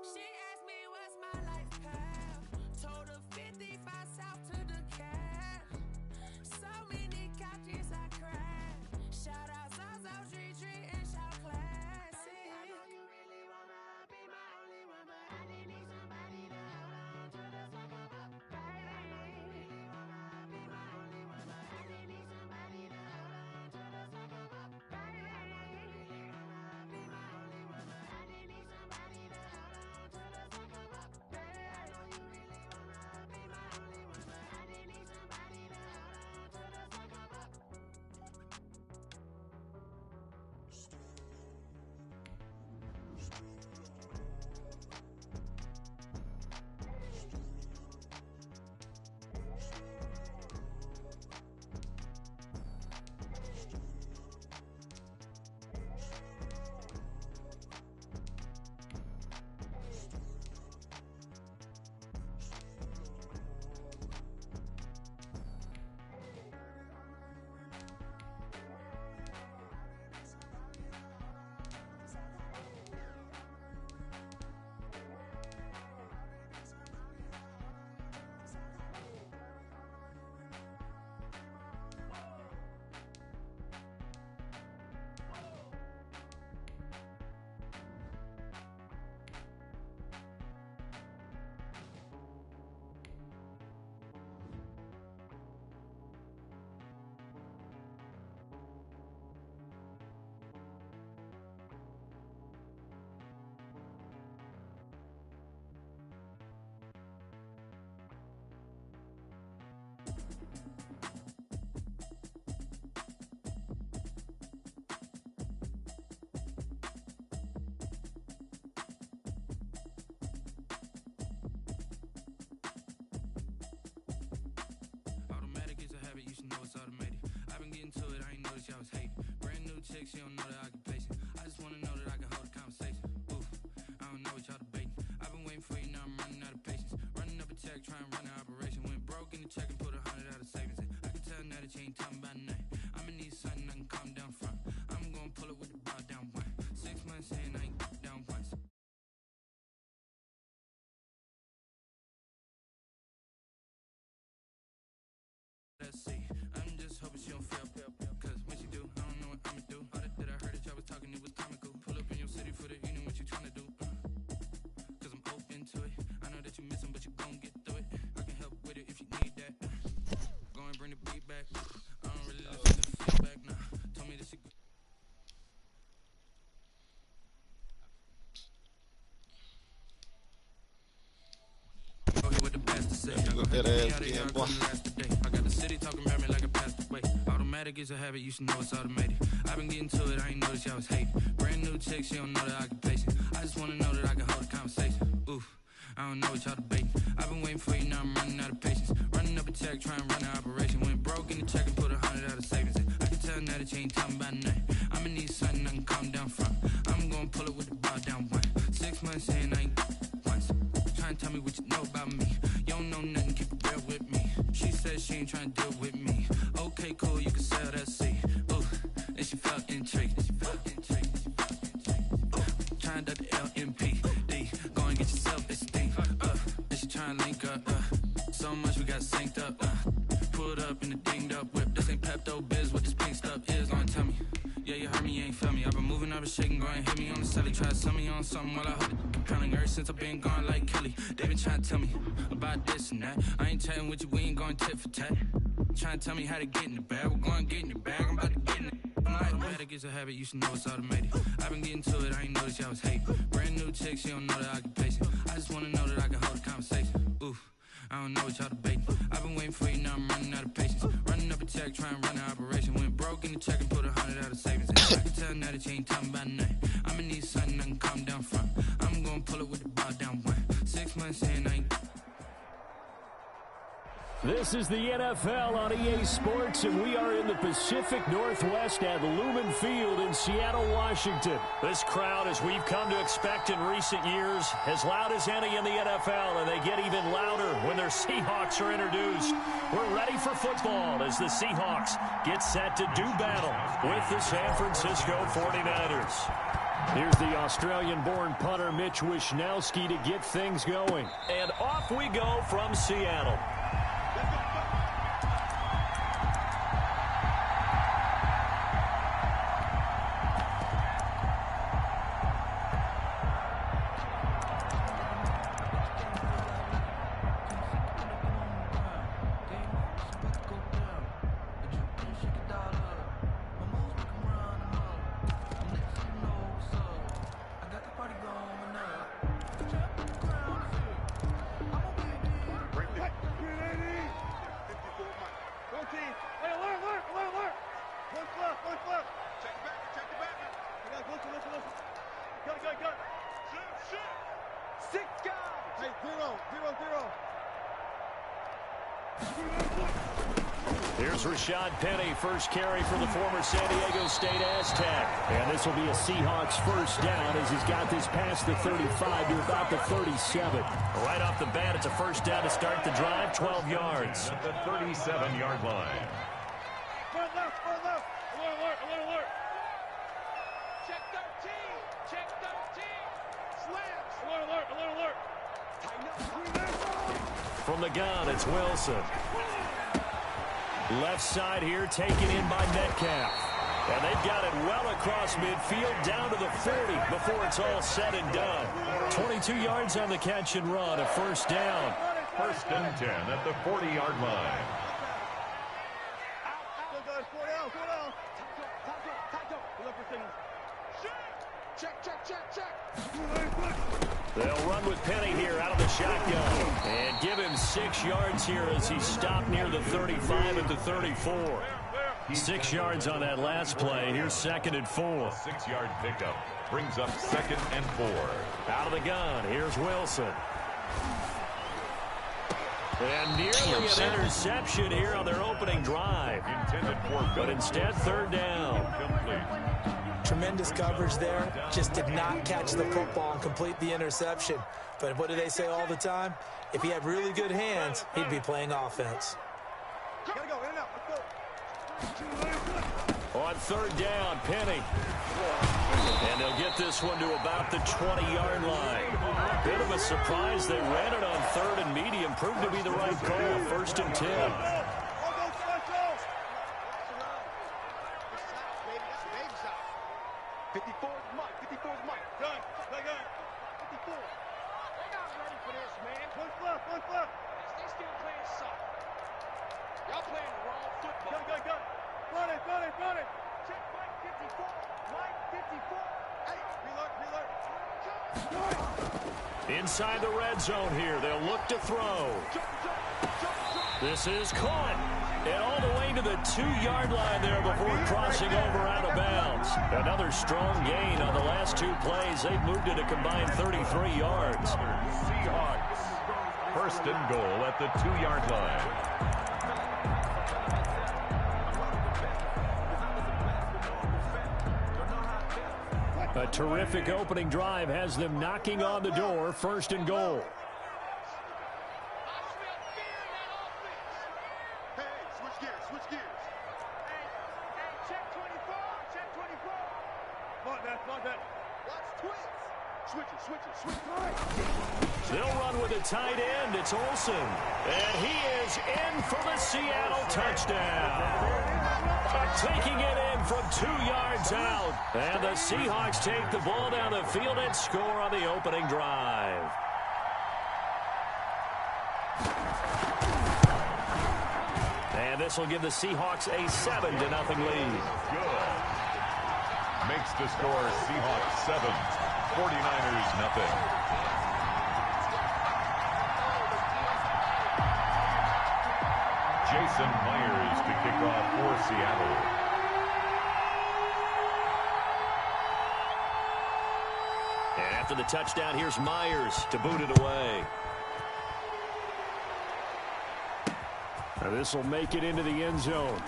She asked me what's my life path. Told her 55 south to the cat. So many couches I cried. Shout out THowze3684's and shout classic. I know you really wanna be my only one, but I didn't need somebody to hold on to the fuck up, baby. I know you really wanna be my only one, but I didn't need somebody to hold on to the fuck up, baby. I know you really wanna be my new chick, she don't know the occupation. I just wanna know that I can hold a conversation. Oof, I don't know what y'all debating. I've been waiting for you, now I'm running out of patience. Running up a check, trying to run an operation. Went broke in the check and put 100 out of savings in. I can tell now that you ain't talking about nothing. I'ma need something I can calm down from. I'm gonna pull it with the bow down one. 6 months in, I ain't down once. Let's see, I'm just hoping she don't fail. Cause when she do, I don't know what I'ma do. All that I heard that y'all was talking, it was comical. Pull up in your city for the evening, what you tryna do? Cause I'm open to it. I know that you miss him, but you gon' get through it. I can help with it if you need that. Go and bring the beat back. I don't really listen to the feedback now. Told me that she go here with the best to say. Look at that ass again, boy. I got the city talking about me like a pastor. Wait, automatic is a habit, you should know it's automated. I've been getting to it, I ain't noticed y'all was hating. Brand new chick, she don't know the occupation. I just wanna know that I can hold a conversation. Oof, I don't know what y'all debating. I've been waiting for you, now I'm running out of patience. Running up a check, trying to run an operation. Went broke in the check and put 100 out of savings in. I can tell now that you ain't talking about nothing. I'ma need something I can calm down from. I'm gonna pull it with the bow down one. 6 months in, I ain't once. Trying to tell me what you know about me. You don't know nothing, keep it real with me. She said she ain't trying to deal with me. Okay, cool, you can sell that seat. Ooh, and she felt intrigued. Trying to the LMPD. Go and get yourself esteem. And she trying to link up. So much we got synced up. Pulled up in the dinged up whip. This ain't Pepto Biz, what this pink stuff is. Don't tell me. Yeah, you heard me, you ain't feel me. I've been moving, I've been shaking, go and hit me on the celly. Try to sell me on something while I hold it compelling. Ever since I've been gone like Kelly, they been trying to tell me about this and that. I ain't chatting with you, we ain't going tit for tat. Trying to tell me how to get in the bag. We're going to get in the bag, I'm about to get in it. Automatic is a habit, you should know it's automated. I've been getting to it, I ain't noticed y'all was hating. Brand new chick, she don't know the occupation. I just wanna know that I can hold a conversation. Oof, I don't know what y'all debating. I've been waiting for you, now I'm running out of patience. Running up a check, trying to run an operation. Went broke in the check and put 100 out of savings in. I can tell now that you ain't talking about nothing. I'ma need something I can calm down from. I'm gonna pull it with the bow down one. 6 months in, I ain't. This is the NFL on EA Sports, and we are in the Pacific Northwest at Lumen Field in Seattle, Washington. This crowd, as we've come to expect in recent years, as loud as any in the NFL, and they get even louder when their Seahawks are introduced. We're ready for football as the Seahawks get set to do battle with the San Francisco 49ers. Here's the Australian-born punter Mitch Wishnowsky to get things going. And off we go from Seattle. Here's Rashad Penny, first carry for the former San Diego State Aztec. And this will be a Seahawks first down as he's got this past the 35 to about the 37. Right off the bat, it's a first down to start the drive, 12 yards. At the 37-yard line. Alert. Check 13. Slams. Alert. From the gun, it's Wilson. Left side here, taken in by Metcalf. And they've got it well across midfield, down to the 40 before it's all said and done. 22 yards on the catch and run, a first down. First and 10 at the 40-yard line. They'll run with Penny here out of the shotgun. And give him 6 yards here as he's stopped near the 35 at the 34. 6 yards on that last play. Here's 2nd and 4. 6-yard pickup brings up 2nd and 4. Out of the gun, here's Wilson. And nearly an interception here on their opening drive. Intended for, but instead, third down. Tremendous coverage there. Just did not catch the football and complete the interception. But what do they say all the time? If he had really good hands, he'd be playing offense. On third down, Penny. And they'll get this one to about the 20-yard line. Bit of a surprise. They ran it on third and medium. Proved to be the right call. First and 10. 54's Mike. 54's Mike. Gun. Play gun. 54. They're not ready for this, man. One flip. One flip. They still playing soft. Y'all playing the wrong football. Gun, gun, gun. Run it, run it, run it. Check Mike 54. Mike 54. Hey, reload, reload. Inside the red zone here. They'll look to throw. This is caught. And all the way to the 2-yard line there before crossing over out of bounds. Another strong gain on the last 2 plays. They've moved it a combined 33 yards. Seahawks. First and goal at the 2-yard line. A terrific opening drive has them knocking on the door. First and goal. They'll run with a tight end. It's Olsen. And he is in for the Seattle touchdown. Taking it in from 2 yards out. And the Seahawks take the ball down the field and score on the opening drive. And this will give the Seahawks a 7-0 lead. Good. Makes the score Seahawks 7, 49ers nothing. Jason Myers to kick off for Seattle. And after the touchdown, here's Myers to boot it away. And this will make it into the end zone.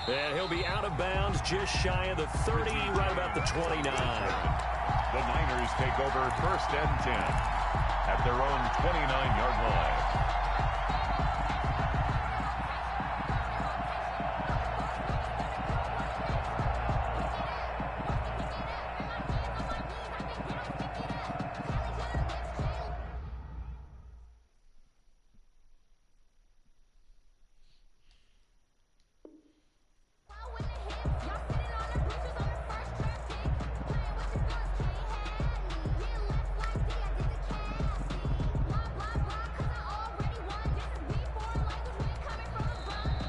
And he'll be out of bounds just shy of the 30, right about the 29. The Niners take over first and 10 at their own 29-yard line.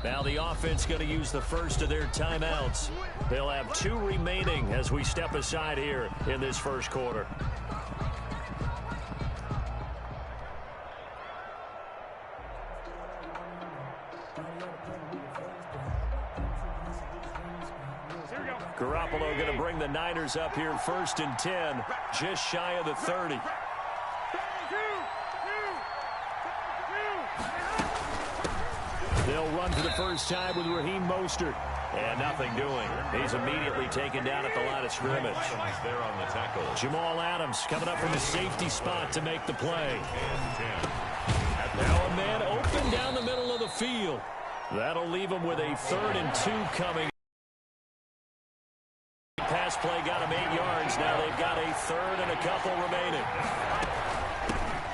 Now the offense going to use the first of their timeouts. They'll have 2 remaining as we step aside here in this first quarter. Garoppolo going to bring the Niners up here first and 10, just shy of the 30. They'll run for the first time with Raheem Mostert. And nothing doing. He's immediately taken down at the line of scrimmage. There on the tackle. Jamal Adams coming up from the safety spot to make the play. Now a man open down the middle of the field. That'll leave him with a 3rd and 2 coming. Pass play got him 8 yards. Now they've got a 3rd and a couple remaining.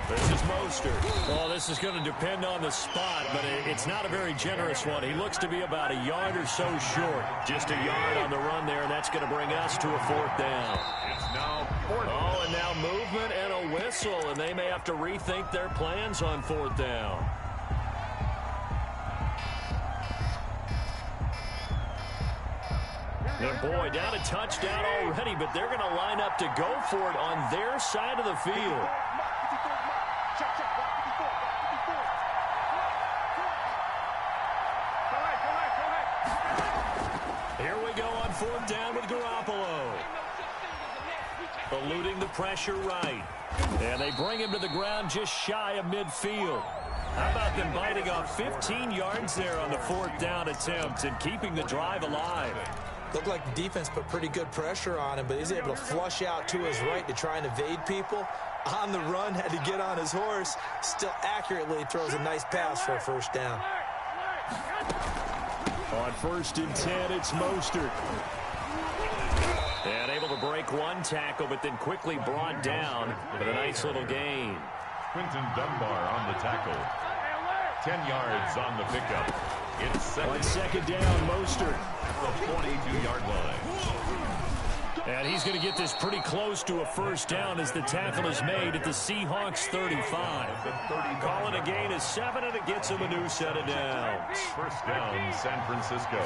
This is Mostert. Well, this is going to depend on the spot, but it's not a very generous one. He looks to be about a yard or so short. Just a yard on the run there, and that's going to bring us to a 4th down. It's now 4th. Oh, and now movement and a whistle, and they may have to rethink their plans on 4th down. And boy, down a touchdown already, but they're going to line up to go for it on their side of the field. Here we go on 4th down with Garoppolo. eluding the pressure right. And they bring him to the ground just shy of midfield. How about them biting off 15 yards there on the 4th down attempt and keeping the drive alive? Looked like the defense put pretty good pressure on him, but he's able to flush out to his right to try and evade people. On the run, had to get on his horse. Still accurately throws a nice pass for a 1st down. On 1st and 10, it's Mostert. And able to break one tackle, but then quickly brought down with a nice little gain. Quinton Dunbar on the tackle. 10 yards on the pickup. It's second. On 2nd down, Mostert. The 42-yard line. And he's going to get this pretty close to a 1st down as the tackle is made at the Seahawks 35. Calling a gain of 7, and it gets him a new set of downs. 1st down, San Francisco.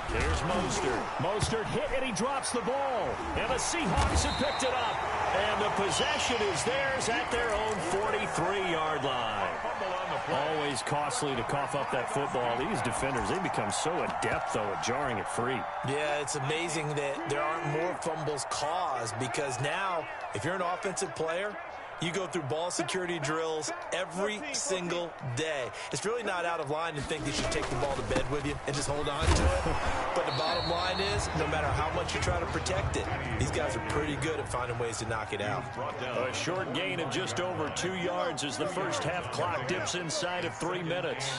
Here's Mostert. Mostert hit, and he drops the ball. And the Seahawks have picked it up. And the possession is theirs at their own 43-yard line. Always costly to cough up that football. These defenders, they become so adept, though, at jarring it free. Yeah, it's amazing that there aren't more fumbles caused, because now, if you're an offensive player, you go through ball security drills every single day. It's really not out of line to think you should take the ball to bed with you and just hold on to it. But the bottom line is, no matter how much you try to protect it, these guys are pretty good at finding ways to knock it out. A short gain of just over 2 yards as the first half clock dips inside of 3 minutes.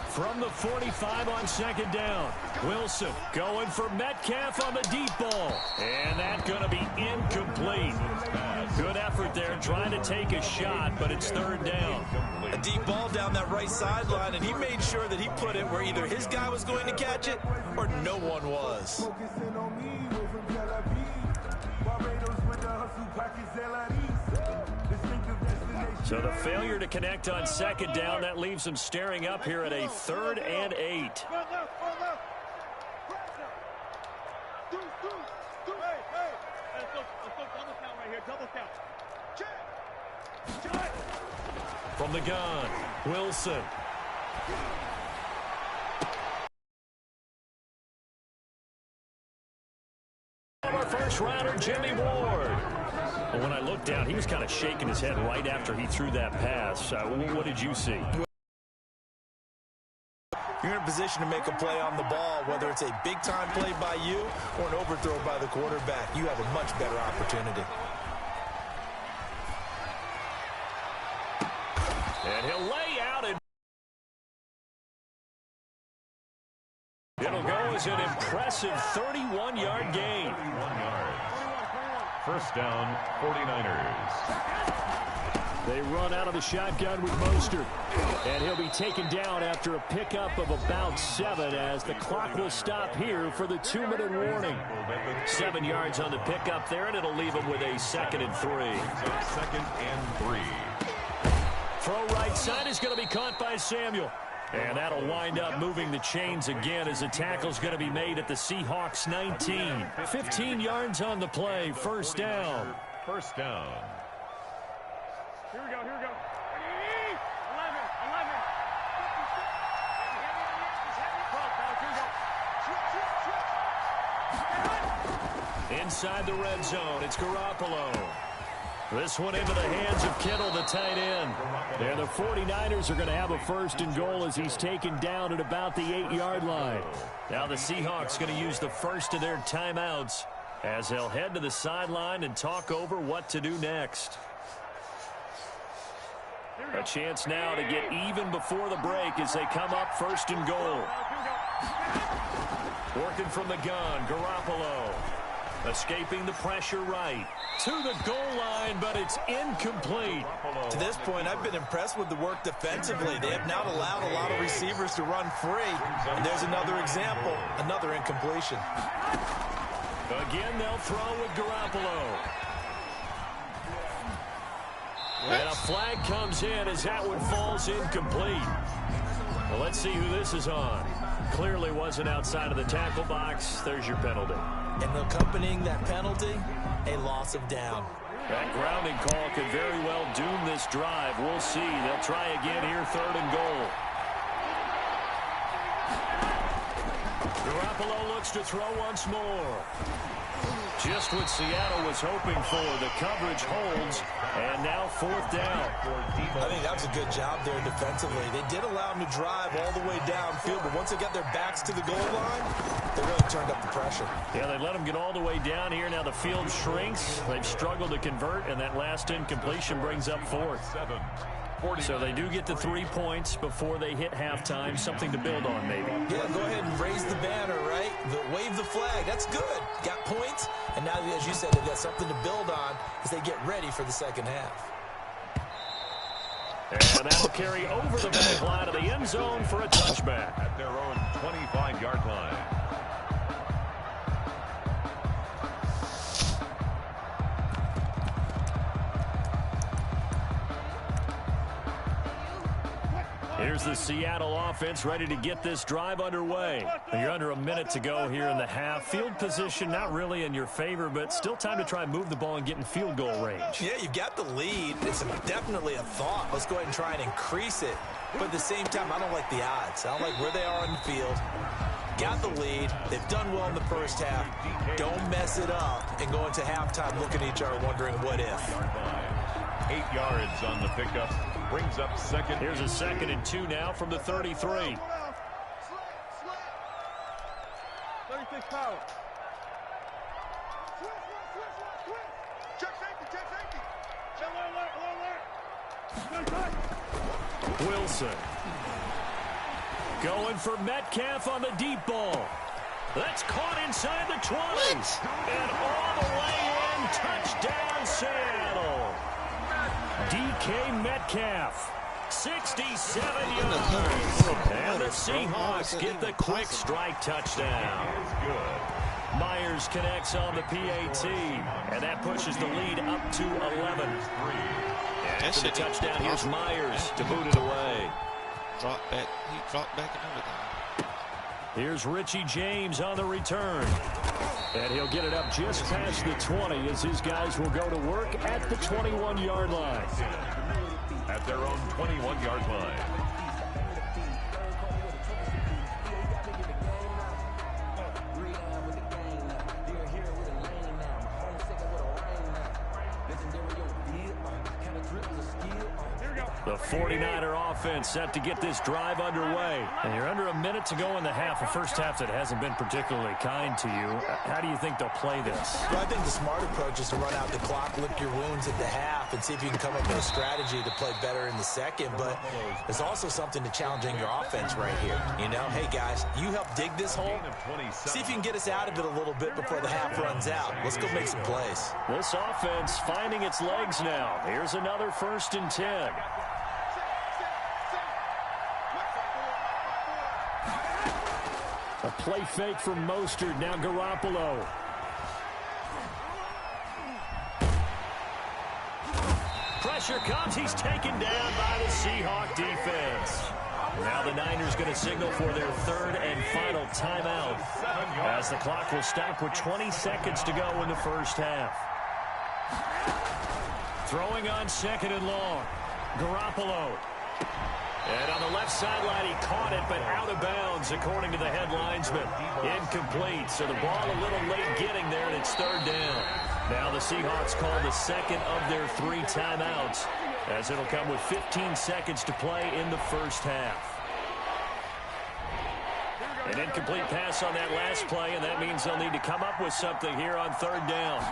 From the 45 on 2nd down. Wilson going for Metcalf on the deep ball. And that's going to be incomplete. Good effort there trying to take a shot, but it's 3rd down. A deep ball down that right sideline, and he made sure that he put it where either his guy was going to catch it or no one was. So the failure to connect on 2nd down, that leaves them staring up here at a 3rd and 8. From the gun, Wilson. Our first rounder, Jimmy Ward. Well, when I looked down, he was kind of shaking his head right after he threw that pass. What did you see? You're in a position to make a play on the ball, whether it's a big-time play by you or an overthrow by the quarterback. You have a much better opportunity. And he'll lay out and it'll go as an impressive 31-yard gain. 31 yards. 1st down, 49ers. They run out of the shotgun with Mostert. And he'll be taken down after a pickup of about 7 as the clock will stop here for the 2-minute warning. 7 yards on the pickup there, and it'll leave him with a 2nd and 3. 2nd and 3. Throw right side is going to be caught by Samuel. And that'll wind up moving the chains again as the tackle's going to be made at the Seahawks 19. 15 yards on the play, 1st down. 1st down. Here we go, here we go. 11. Inside the red zone, it's Garoppolo. This one into the hands of Kittle, the tight end. And the 49ers are going to have a 1st and goal as he's taken down at about the 8-yard line. Now the Seahawks going to use the first of their timeouts as they'll head to the sideline and talk over what to do next. A chance now to get even before the break as they come up 1st and goal. Working from the gun, Garoppolo. Escaping the pressure right. To the goal line, but it's incomplete. To this point, I've been impressed with the work defensively. They have not allowed a lot of receivers to run free. And there's another example, another incompletion. Again, they'll throw with Garoppolo. And a flag comes in as that one falls incomplete. Well, let's see who this is on. Clearly wasn't outside of the tackle box. There's your penalty. And accompanying that penalty, a loss of down. That grounding call could very well doom this drive. We'll see. They'll try again here, 3rd and goal. Garoppolo looks to throw once more. Just what Seattle was hoping for. The coverage holds, and now 4th down. I think that was a good job there defensively. They did allow them to drive all the way downfield, but once they got their backs to the goal line, they really turned up the pressure. Yeah, they let them get all the way down here. Now the field shrinks. They've struggled to convert, and that last incompletion brings up 4th. So they do get the 3 points before they hit halftime. Something to build on, maybe. Yeah, go ahead and raise the banner, right? Wave the flag. That's good. Got points, and now, as you said, they've got something to build on as they get ready for the second half. And that'll carry over the back line of the end zone for a touchback. At their own 25-yard line. Here's the Seattle offense ready to get this drive underway. You're under a minute to go here in the half. Field position not really in your favor, but still time to try and move the ball and get in field goal range. Yeah, you've got the lead. It's definitely a thought. Let's go ahead and try and increase it. But at the same time, I don't like the odds. I don't like where they are on the field. Got the lead. They've done well in the first half. Don't mess it up and go into halftime looking at each other wondering what if. 8 yards on the pickup. Brings up second. Here's a 2nd and 2 now from the 33. 36 power. Check safety. Wilson. Going for Metcalf on the deep ball. That's caught inside the 20s. And all the way in. Touchdown, Seattle. DK Metcalf, 67 yards. And the Seahawks get the quick strike touchdown. Myers connects on the PAT, and that pushes the lead up to 11. After the touchdown, here's Myers to boot it away. He dropped back and everything. Here's Richie James on the return. And he'll get it up just past the 20 as his guys will go to work at the 21-yard line. At their own 21-yard line. The 49er offense set to get this drive underway. And you're under a minute to go in the half. A first half that hasn't been particularly kind to you. How do you think they'll play this? Well, I think the smart approach is to run out the clock, lick your wounds at the half, and see if you can come up with a strategy to play better in the second. But there's also something to challenging your offense right here. You know, hey, guys, you help dig this hole. See if you can get us out of it a little bit before the half runs out. Let's go make some plays. This offense finding its legs now. Here's another 1st and 10. A play fake from Mostert. Now Garoppolo. Pressure comes. He's taken down by the Seahawk defense. Now the Niners going to signal for their 3rd and final timeout as the clock will stop with 20 seconds to go in the first half. Throwing on 2nd and long. Garoppolo. And on the left sideline, he caught it, but out of bounds, according to the head linesman. Incomplete, so the ball a little late getting there, and it's 3rd down. Now the Seahawks call the 2nd of their 3 timeouts, as it'll come with 15 seconds to play in the first half. An incomplete pass on that last play, and that means they'll need to come up with something here on 3rd down.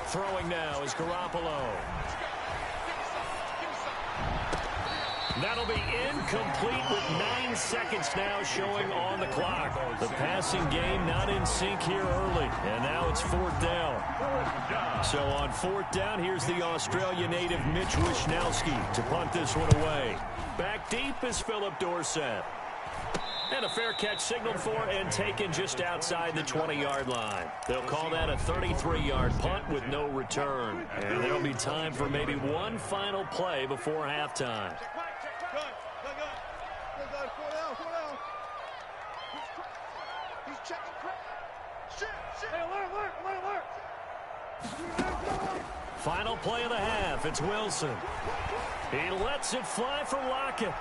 Throwing now is Garoppolo. That'll be incomplete with 9 seconds now showing on the clock. The passing game not in sync here early, and now it's 4th down. So on 4th down, here's the Australia native Mitch Wishnowsky to punt this one away. Back deep is Philip Dorsett. And a fair catch signaled for and taken just outside the 20-yard line. They'll call that a 33-yard punt with no return. And there'll be time for maybe one final play before halftime. Final play of the half. It's Wilson. He lets it fly for Lockett.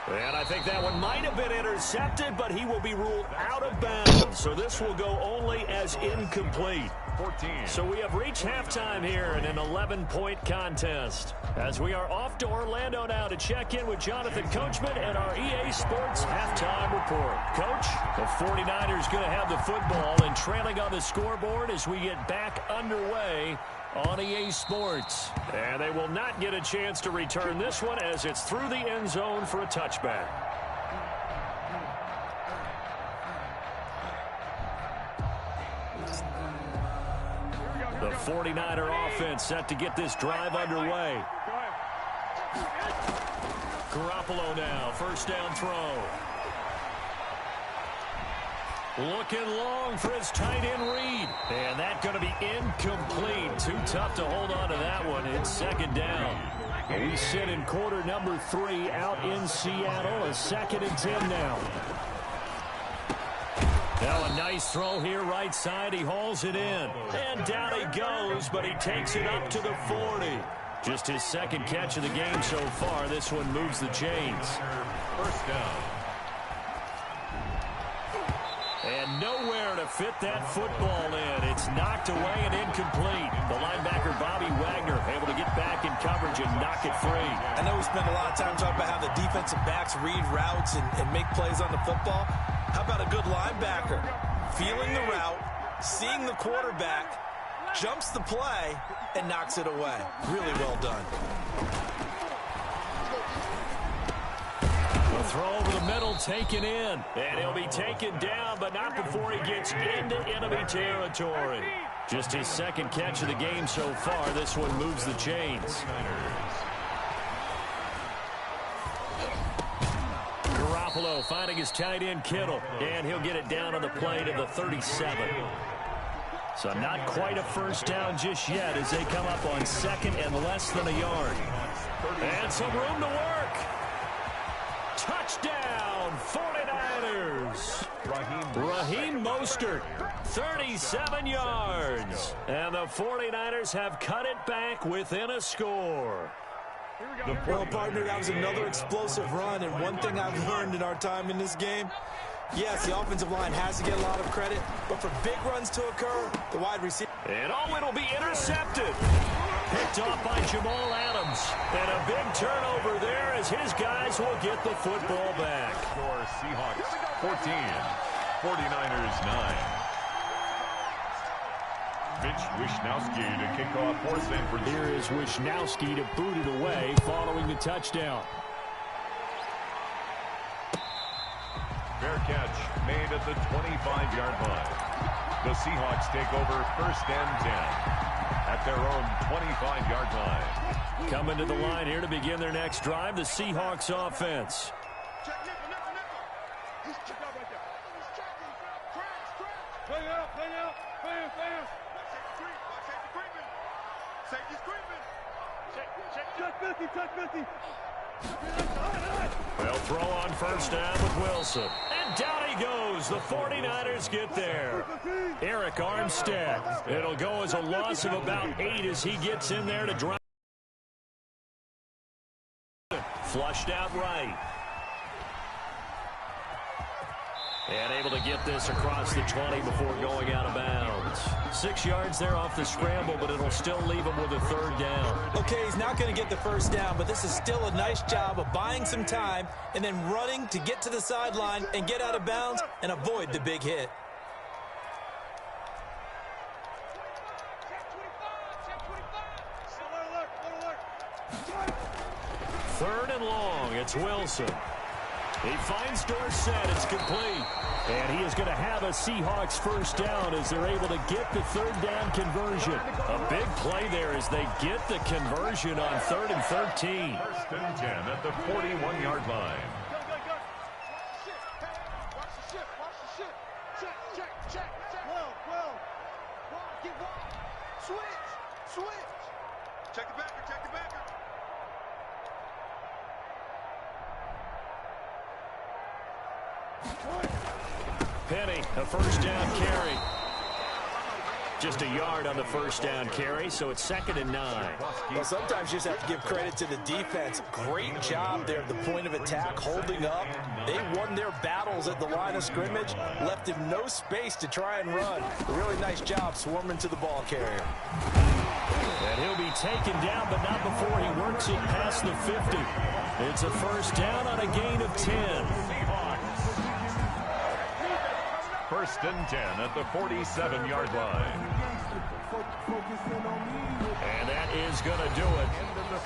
And I think that one might have been intercepted, but he will be ruled out of bounds. So this will go only as incomplete. 14. So we have reached halftime here in an 11-point contest. As we are off to Orlando now to check in with Jonathan Coachman and our EA Sports halftime report. Coach, the 49ers going to have the football and trailing on the scoreboard as we get back underway on EA Sports. And they will not get a chance to return this one as it's through the end zone for a touchback. The 49er offense set to get this drive underway. Garoppolo now, first down throw. Looking long for his tight end read. And that's going to be incomplete. Too tough to hold on to that one. It's second down. We sit in quarter number 3 out in Seattle. A 2nd and 10 now. Now a nice throw here right side. He hauls it in. And down he goes, but he takes it up to the 40. Just his 2nd catch of the game so far. This one moves the chains. First down. And nowhere to fit that football in. It's knocked away and incomplete. The linebacker, Bobby Wagner, able to get back in coverage and knock it free. I know we spend a lot of time talking about how the defensive backs read routes and make plays on the football. How about a good linebacker? Feeling the route, seeing the quarterback, jumps the play, and knocks it away. Really well done. The throw over the middle taken in. And he'll be taken down, but not before he gets into enemy territory. Just his 2nd catch of the game so far. This one moves the chains. Garoppolo finding his tight end Kittle. And he'll get it down on the play to the 37. So not quite a first down just yet as they come up on 2nd and less than a yard. And some room to work. Touchdown, 49ers. Raheem Mostert, 37 yards. And the 49ers have cut it back within a score. Well, partner, that was another explosive run, and one thing I've learned in our time in this game, yes, the offensive line has to get a lot of credit, but for big runs to occur, the wide receiver... And it'll be intercepted. Picked off by Jamal Adams. And a big turnover there as his guys will get the football back. Score Seahawks 14, 49ers 9. Mitch Wishnowsky to kick off for San Francisco. Here is Wishnowsky to boot it away following the touchdown. Fair catch made at the 25-yard line. The Seahawks take over 1st and 10 at their own 25-yard line. Coming to the line here to begin their next drive, the Seahawks offense. Check nickel. He's checked out right there. He's checking. Crash. Play out. Fans. Safety's creeping. Check 50. They'll throw on first down with Wilson. And down he goes. The 49ers get there. Eric Armstead. It'll go as a loss of about 8 as he gets in there to drive. Flushed out right. And able to get this across the 20 before going out of bounds. 6 yards there off the scramble, but it'll still leave him with a 3rd down. Okay, he's not going to get the first down, but this is still a nice job of buying some time and then running to get to the sideline and get out of bounds and avoid the big hit. Third and long, it's Wilson. He finds Dorsett, it's complete. And he is going to have a Seahawks first down as they're able to get the 3rd down conversion. A big play there as they get the conversion on 3rd and 13. 1st and 10 at the 41-yard line. Watch the ship. Check. Well. Get wide. Switch. Check the backer. Penny, a first down carry. just a yard on the first down carry, so it's 2nd and 9. Well, sometimes you just have to give credit to the defense. Great job there at the point of attack, holding up. They won their battles at the line of scrimmage, left him no space to try and run. A really nice job swarming to the ball carrier. And he'll be taken down, but not before he works it past the 50. It's a first down on a gain of 10. 1st and 10 at the 47-yard line. And that is going to do it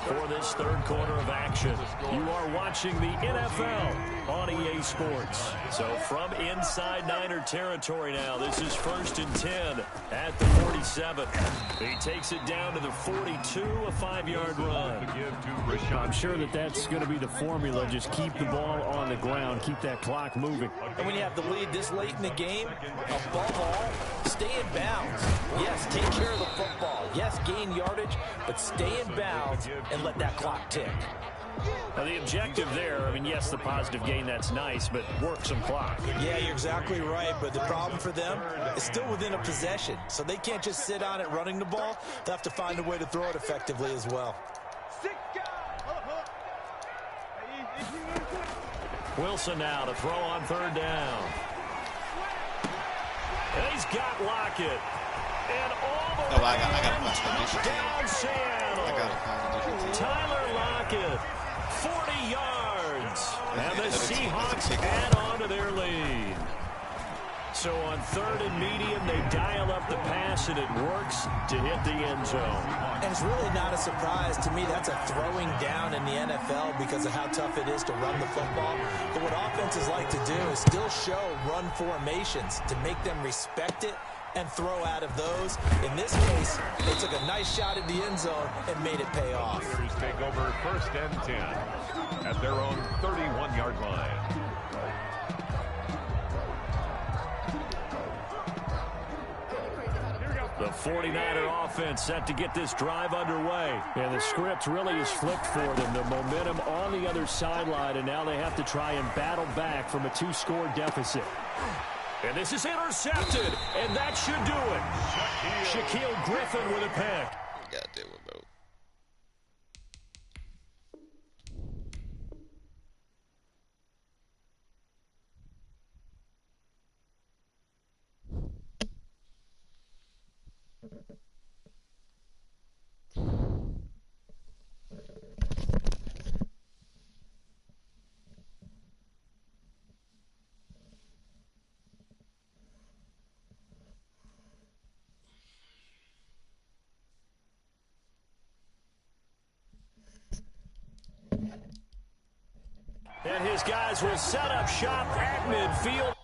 for this 3rd quarter of action. You are watching the NFL on EA Sports. So from inside Niner territory now, this is 1st and 10 at the 47. He takes it down to the 42, a 5-yard run. I'm sure that's going to be the formula. Just keep the ball on the ground, keep that clock moving. And when you have the lead this late in the game, above all, stay in bounds. Yes, take care of the football. Yes, gain yardage, but stay in bounds and let that clock tick. Now the objective there, I mean, yes, the positive gain, that's nice, but work some clock. Yeah, you're exactly right, but the problem for them is still within a possession, so they can't just sit on it running the ball. They'll have to find a way to throw it effectively as well. Wilson now to throw on 3rd down. And he's got Lockett. And all the way I got down Seattle. I got it. Tyler Lockett, 40 yards. And the Seahawks add on to their lead. So on 3rd and medium, they dial up the pass, and it works to hit the end zone. And it's really not a surprise to me. That's a throwing down in the NFL because of how tough it is to run the football. But what offenses like to do is still show run formations to make them respect it and throw out of those. In this case, they took a nice shot at the end zone and made it pay off. Raiders take over 1st and 10 at their own 31-yard line. The 49er offense set to get this drive underway. And the script really is flipped for them. The momentum on the other sideline, and now they have to try and battle back from a 2-score deficit. And this is intercepted, and that should do it. Shaquille Griffin with a pick. God damn it, bro. And his guys will set up shop at midfield.